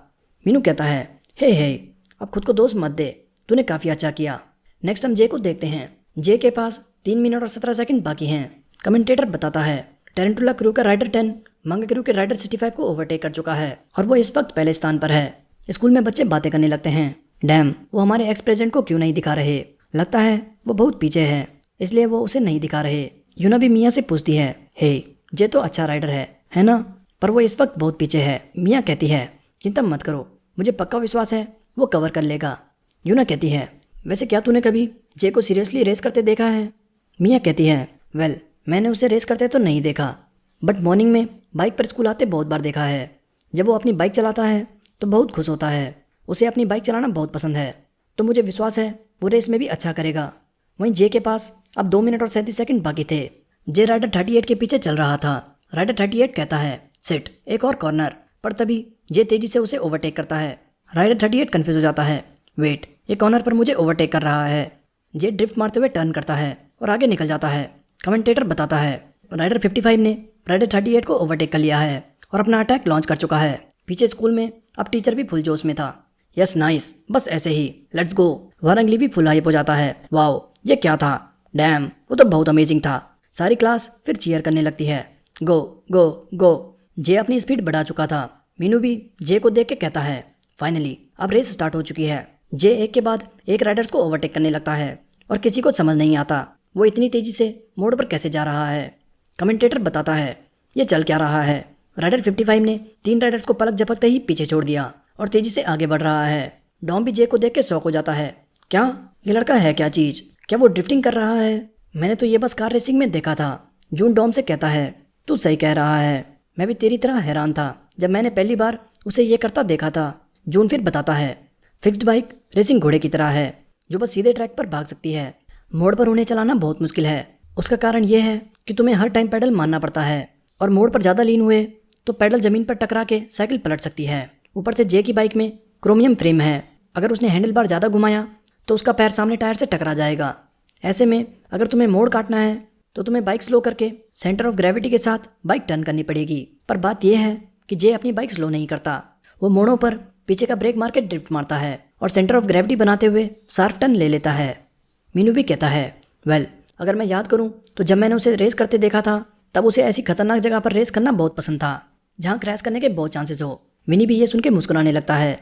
मीनू कहता है, हे अब खुद को दोष मत दे, तूने काफ़ी अच्छा किया। नेक्स्ट हम जे को देखते हैं। जे के पास 3 मिनट और 17 सेकंड बाकी हैं। कमेंटेटर बताता है, टेरेंटुला क्रू का राइडर 10 मंगा क्रू के राइडर 65 को ओवरटेक कर चुका है और वो इस वक्त पहले स्थान पर है। स्कूल में बच्चे बातें करने लगते हैं, डैम वो हमारे एक्स प्रेजेंट को क्यों नहीं दिखा रहे, लगता है वो बहुत पीछे है इसलिए वो उसे नहीं दिखा रहे। यूना भी मिया से पूछती है, हे जे तो अच्छा राइडर है ना, पर वो इस वक्त बहुत पीछे है। मिया कहती है, चिंता मत करो, मुझे पक्का विश्वास है वो कवर कर लेगा। यूना कहती है, वैसे क्या तूने कभी जे को सीरियसली रेस करते देखा है? मिया कहती है, वेल मैंने उसे रेस करते तो नहीं देखा, बट मॉर्निंग में बाइक पर स्कूल आते बहुत बार देखा है। जब वो अपनी बाइक चलाता है तो बहुत खुश होता है, उसे अपनी बाइक चलाना बहुत पसंद है, तो मुझे विश्वास है वो रेस में भी अच्छा करेगा। वहीं जे के पास अब 2 मिनट और 37 सेकंड बाकी थे। जे राइडर 38 के पीछे चल रहा था। राइडर 38 कहता है, सिट एक और कॉर्नर, पर तभी जे तेजी से उसे ओवरटेक करता है। राइडर 38 कन्फ्यूज हो जाता है, वेट ये कॉर्नर पर मुझे ओवरटेक कर रहा है। जे ड्रिफ्ट मारते हुए टर्न करता है और आगे निकल जाता है। कमेंटेटर बताता है, राइडर 55 ने राइडर 38 को ओवरटेक कर लिया है और अपना अटैक लॉन्च कर चुका है। पीछे स्कूल में अब टीचर भी फुल जोश में था। यस नाइस, बस ऐसे ही, लेट्स गो। वारंगली भी फुल हाइप हो जाता है, वाओ ये क्या था, डैम वो तो बहुत अमेजिंग था। सारी क्लास फिर चीयर करने लगती है, गो गो गो। जे अपनी स्पीड बढ़ा चुका था। मीनू भी जे को देख के कहता है, फाइनली अब रेस स्टार्ट हो चुकी है। जे एक के बाद एक राइडर्स को ओवरटेक करने लगता है और किसी को समझ नहीं आता वो इतनी तेजी से मोड़ पर कैसे जा रहा है। कमेंटेटर बताता है, ये चल क्या रहा है। राइडर 55 ने 3 राइडर्स को पलक झपकते ही पीछे छोड़ दिया और तेजी से आगे बढ़ रहा है। डॉम भी जे को देख के शॉक हो जाता है, क्या ये लड़का है क्या चीज़, क्या वो ड्रिफ्टिंग कर रहा है? मैंने तो ये बस कार रेसिंग में देखा था। जून डॉम से कहता है, तू सही कह रहा है, मैं भी तेरी तरह हैरान था जब मैंने पहली बार उसे ये करता देखा था। जून फिर बताता है, फिक्स्ड बाइक रेसिंग घोड़े की तरह है जो बस सीधे ट्रैक पर भाग सकती है, मोड़ पर उन्हें चलाना बहुत मुश्किल है। उसका कारण यह है कि तुम्हें हर टाइम पैडल मारना पड़ता है और मोड़ पर ज़्यादा लीन हुए तो पैडल ज़मीन पर टकरा के साइकिल पलट सकती है। ऊपर से जे की बाइक में क्रोमियम फ्रेम है, अगर उसने हैंडल बार ज़्यादा घुमाया तो उसका पैर सामने टायर से टकरा जाएगा। ऐसे में अगर तुम्हें मोड़ काटना है तो तुम्हें बाइक स्लो करके सेंटर ऑफ ग्रेविटी के साथ बाइक टर्न करनी पड़ेगी। पर बात यह है कि जे अपनी बाइक स्लो नहीं करता, वो मोड़ों पर पीछे का ब्रेक मार के ड्रिफ्ट मारता है और सेंटर ऑफ ग्रेविटी बनाते हुए शार्प टर्न ले लेता है। मीनू भी कहता है, वेल अगर मैं याद करूं तो जब मैंने उसे रेस करते देखा था तब उसे ऐसी खतरनाक जगह पर रेस करना बहुत पसंद था जहां क्रैश करने के बहुत चांसेस हो। विनी भी ये सुन के मुस्कुराने लगता है।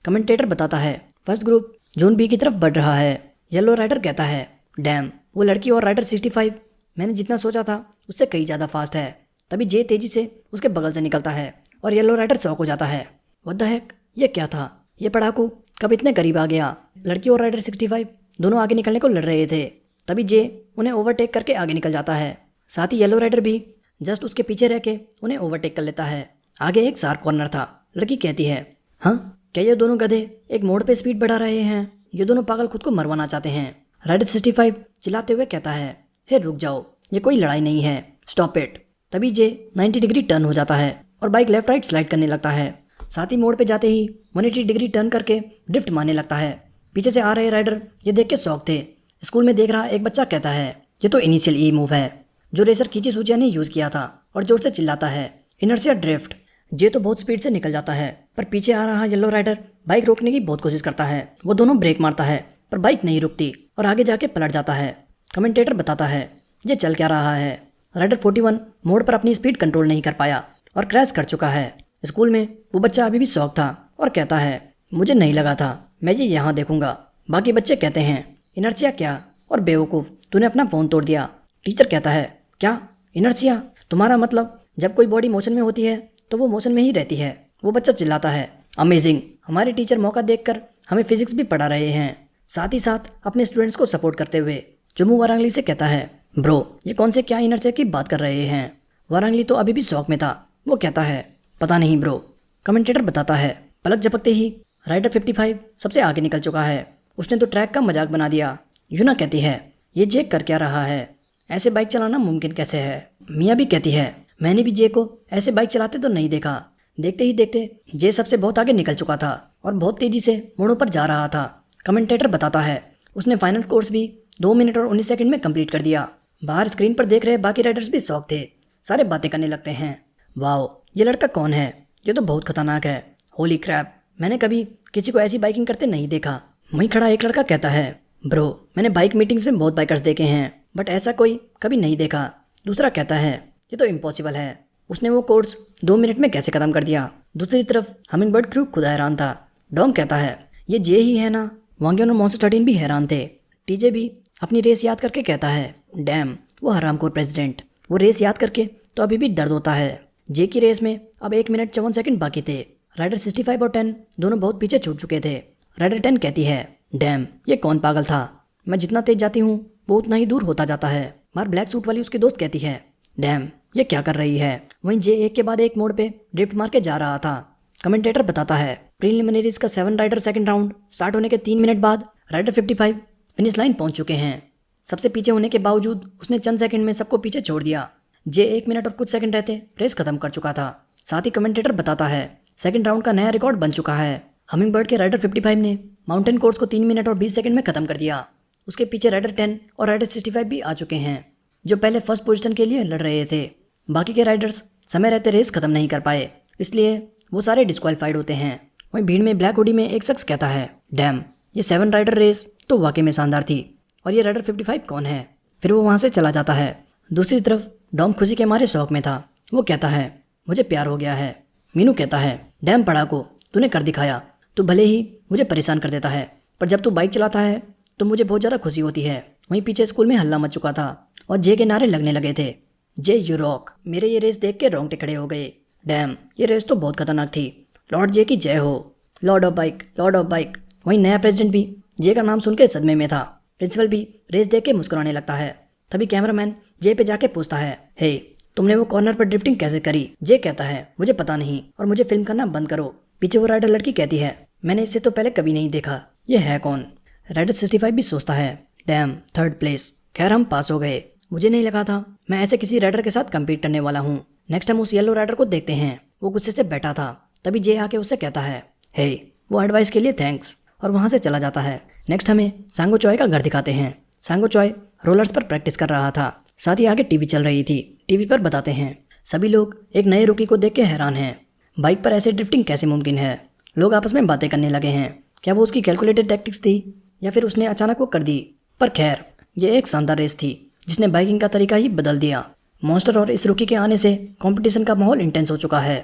कमेंटेटर बताता है, फर्स्ट ग्रुप जोन बी की तरफ बढ़ रहा है। येलो राइडर कहता है, डैम वो लड़की और राइडर 65 मैंने जितना सोचा था उससे कई ज़्यादा फास्ट है। तभी जे तेजी से उसके बगल से निकलता है और येलो राइडर शॉक हो जाता है, व्हाट द हेक ये क्या था, ये पढ़ाकू कब इतने करीब आ गया। लड़की और राइडर 65 दोनों आगे निकलने को लड़ रहे थे, तभी जे उन्हें ओवरटेक करके आगे निकल जाता है। साथ ही येलो राइडर भी जस्ट उसके पीछे रह के उन्हें ओवरटेक कर लेता है। आगे एक शार्प कॉर्नर था। लड़की कहती है, हाँ क्या ये दोनों गधे एक मोड़ पे स्पीड बढ़ा रहे हैं, ये दोनों पागल खुद को मरवाना चाहते हैं। राइडर 65 चिल्लाते हुए कहता है, हे रुक जाओ, ये कोई लड़ाई नहीं है, स्टॉप इट। तभी जे 90 डिग्री टर्न हो जाता है और बाइक लेफ्ट राइट स्लाइड करने लगता है। साथ ही मोड़ पे जाते ही 180 डिग्री टर्न करके ड्रिफ्ट मारने लगता है। पीछे से आ रहे राइडर ये देख के शौक थे। स्कूल में देख रहा एक बच्चा कहता है, ये तो इनिशियल ई मूव है जो रेसर कीची सूचिया ने यूज़ किया था, और जोर से चिल्लाता है, इनर्शिया ड्रिफ्ट। जे तो बहुत स्पीड से निकल जाता है, पर पीछे आ रहा येलो राइडर बाइक रोकने की बहुत कोशिश करता है। वो दोनों ब्रेक मारता है पर बाइक नहीं रुकती और आगे जाके पलट जाता है। कमेंटेटर बताता है, ये चल क्या रहा है। राइडर 41 मोड़ पर अपनी स्पीड कंट्रोल नहीं कर पाया और क्रैश कर चुका है। स्कूल में वो बच्चा अभी भी शौक था और कहता है, मुझे नहीं लगा था मैं ये यहाँ देखूंगा। बाकी बच्चे कहते हैं, इनर्शिया क्या, और बेवकूफ़ तूने अपना फ़ोन तोड़ दिया। टीचर कहता है, क्या इनर्शिया, तुम्हारा मतलब जब कोई बॉडी मोशन में होती है तो वो मोशन में ही रहती है। वो बच्चा चिल्लाता है, अमेजिंग, हमारे टीचर मौका देखकर हमें फिजिक्स भी पढ़ा रहे हैं, साथ ही साथ अपने स्टूडेंट्स को सपोर्ट करते हुए। जम्मू वारांगली से कहता है, ब्रो ये कौन से क्या इनर्शिया की बात कर रहे हैं। वारांगली तो अभी भी शौक में था। वो कहता है, पता नहीं ब्रो। कमेंटेटर बताता है, पलक झपकते ही राइडर 55 सबसे आगे निकल चुका है, उसने तो ट्रैक का मजाक बना दिया। यूना कहती है, ये जेक कर क्या रहा है। ऐसे बाइक चलाना मुमकिन कैसे है? मिया भी कहती है, मैंने भी जे को ऐसे बाइक चलाते तो नहीं देखा। देखते ही देखते जे सबसे बहुत आगे निकल चुका था और बहुत तेजी से मोड़ों पर जा रहा था। कमेंटेटर बताता है, उसने फाइनल कोर्स भी 2 मिनट और 19 सेकंड में कंप्लीट कर दिया। बाहर स्क्रीन पर देख रहे बाकी राइडर्स भी शौक थे, सारे बातें करने लगते हैं। वाओ, ये लड़का कौन है? ये तो बहुत खतरनाक है। होली क्रैप, मैंने कभी किसी को ऐसी बाइकिंग करते नहीं देखा। वहीं खड़ा एक लड़का कहता है, ब्रो मैंने बाइक मीटिंग्स में बहुत बाइकर्स देखे हैं बट ऐसा कोई कभी नहीं देखा। दूसरा कहता है, ये तो इम्पॉसिबल है, उसने वो कोर्स 2 मिनट में कैसे खत्म कर दिया। दूसरी तरफ हमिंगबर्ड क्रू खुद हैरान था। डॉम कहता है, ये जे ही है ना? वांग्योन और मॉन्स्टर 13 भी हैरान थे। टीजे भी अपनी रेस याद करके कहता है, डैम वो हरामखोर प्रेसिडेंट, वो रेस याद करके तो अभी भी दर्द होता है। जे की रेस में अब 1 मिनट 54 सेकंड बाकी थे। राइडर 65 और 10 दोनों बहुत पीछे छूट चुके थे। राइडर 10 कहती है, डैम ये कौन पागल था, मैं जितना तेज जाती हूँ वो उतना ही दूर होता जाता है। बाहर ब्लैक सूट वाली उसकी दोस्त कहती है, डैम ये क्या कर रही है? वहीं जे एक के बाद एक मोड़ पे ड्रिफ्ट मार के जा रहा था। कमेंटेटर बताता है, प्रीलिमिनरीज का 7 राइडर सेकंड राउंड स्टार्ट होने के 3 मिनट बाद राइडर 55 फिनिश लाइन पहुंच चुके हैं। सबसे पीछे होने के बावजूद उसने चंद सेकंड में सबको पीछे छोड़ दिया। जे 1 मिनट और कुछ सेकंड रहते रेस खत्म कर चुका था। साथ ही कमेंटेटर बताता है, सेकंड राउंड का नया रिकॉर्ड बन चुका है। हमिंगबर्ड के राइडर 55 ने माउंटेन कोर्स को 3 मिनट और 20 सेकंड में खत्म कर दिया। उसके पीछे राइडर 10 और राइडर 65 भी आ चुके हैं, जो पहले फर्स्ट पोजीशन के लिए लड़ रहे थे। बाकी के राइडर्स समय रहते रेस खत्म नहीं कर पाए, इसलिए वो सारे डिस्क्वालीफाइड होते हैं। वहीं भीड़ में ब्लैक हुडी में एक शख्स कहता है, डैम ये 7 राइडर रेस तो वाकई में शानदार थी, और ये राइडर 55 कौन है? फिर वो वहाँ से चला जाता है। दूसरी तरफ डॉम खुशी के मारे शौक में था। वो कहता है, मुझे प्यार हो गया है। मीनू कहता है, डैम पढ़ाकू, तूने कर दिखाया। तू भले ही मुझे परेशान कर देता है पर जब तू बाइक चलाता है तो मुझे बहुत ज़्यादा खुशी होती है। वहीं पीछे स्कूल में हल्ला मच चुका था और जे के नारे लगने लगे थे, जे यू रॉक। मेरे ये रेस देख के रोंगटे खड़े हो गए। डैम ये रेस तो बहुत खतरनाक थी। लॉर्ड जे की जय हो। Lord of bike, Lord of bike. वहीं नया प्रेसिडेंट भी जे का नाम सुन के सदमे में था। प्रिंसिपल भी रेस देख के मुस्कुराने लगता है। तभी कैमरामैन जे पे जाके पूछता है, हे तुमने वो कॉर्नर पर ड्रिफ्टिंग कैसे करी? जे कहता है, मुझे पता नहीं और मुझे फिल्म करना बंद करो। पीछे वो राइडर लड़की कहती है, मैंने इससे तो पहले कभी नहीं देखा, ये है कौन? राइडर 65 भी सोचता है, डैम 3rd प्लेस। खैर हम पास हो गए। मुझे नहीं लगा था मैं ऐसे किसी राइडर के साथ कम्पीट करने वाला हूँ। नेक्स्ट हम उस येलो राइडर को देखते हैं। वो गुस्से से बैठा था। तभी जे आके उससे कहता है, हे वो एडवाइस के लिए थैंक्स, और वहाँ से चला जाता है। नेक्स्ट हमें सांगो चॉय का घर दिखाते हैं। सांगो चॉय रोलर्स पर प्रैक्टिस कर रहा था। साथ ही आगे टीवी चल रही थी। टीवी पर बताते हैं, सभी लोग एक नए रुकी को देख के हैरान हैं। बाइक पर ऐसे ड्रिफ्टिंग कैसे मुमकिन है? लोग आपस में बातें करने लगे हैं। क्या वो उसकी कैलकुलेटेड टैक्टिक्स थी या फिर उसने अचानक वो कर दी? पर खैर ये एक शानदार रेस थी जिसने बाइकिंग का तरीका ही बदल दिया। मॉन्स्टर और इस रुकी के आने से कंपटीशन का माहौल इंटेंस हो चुका है।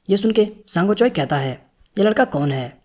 ये सुन के सांगो चॉय कहता है, ये लड़का कौन है?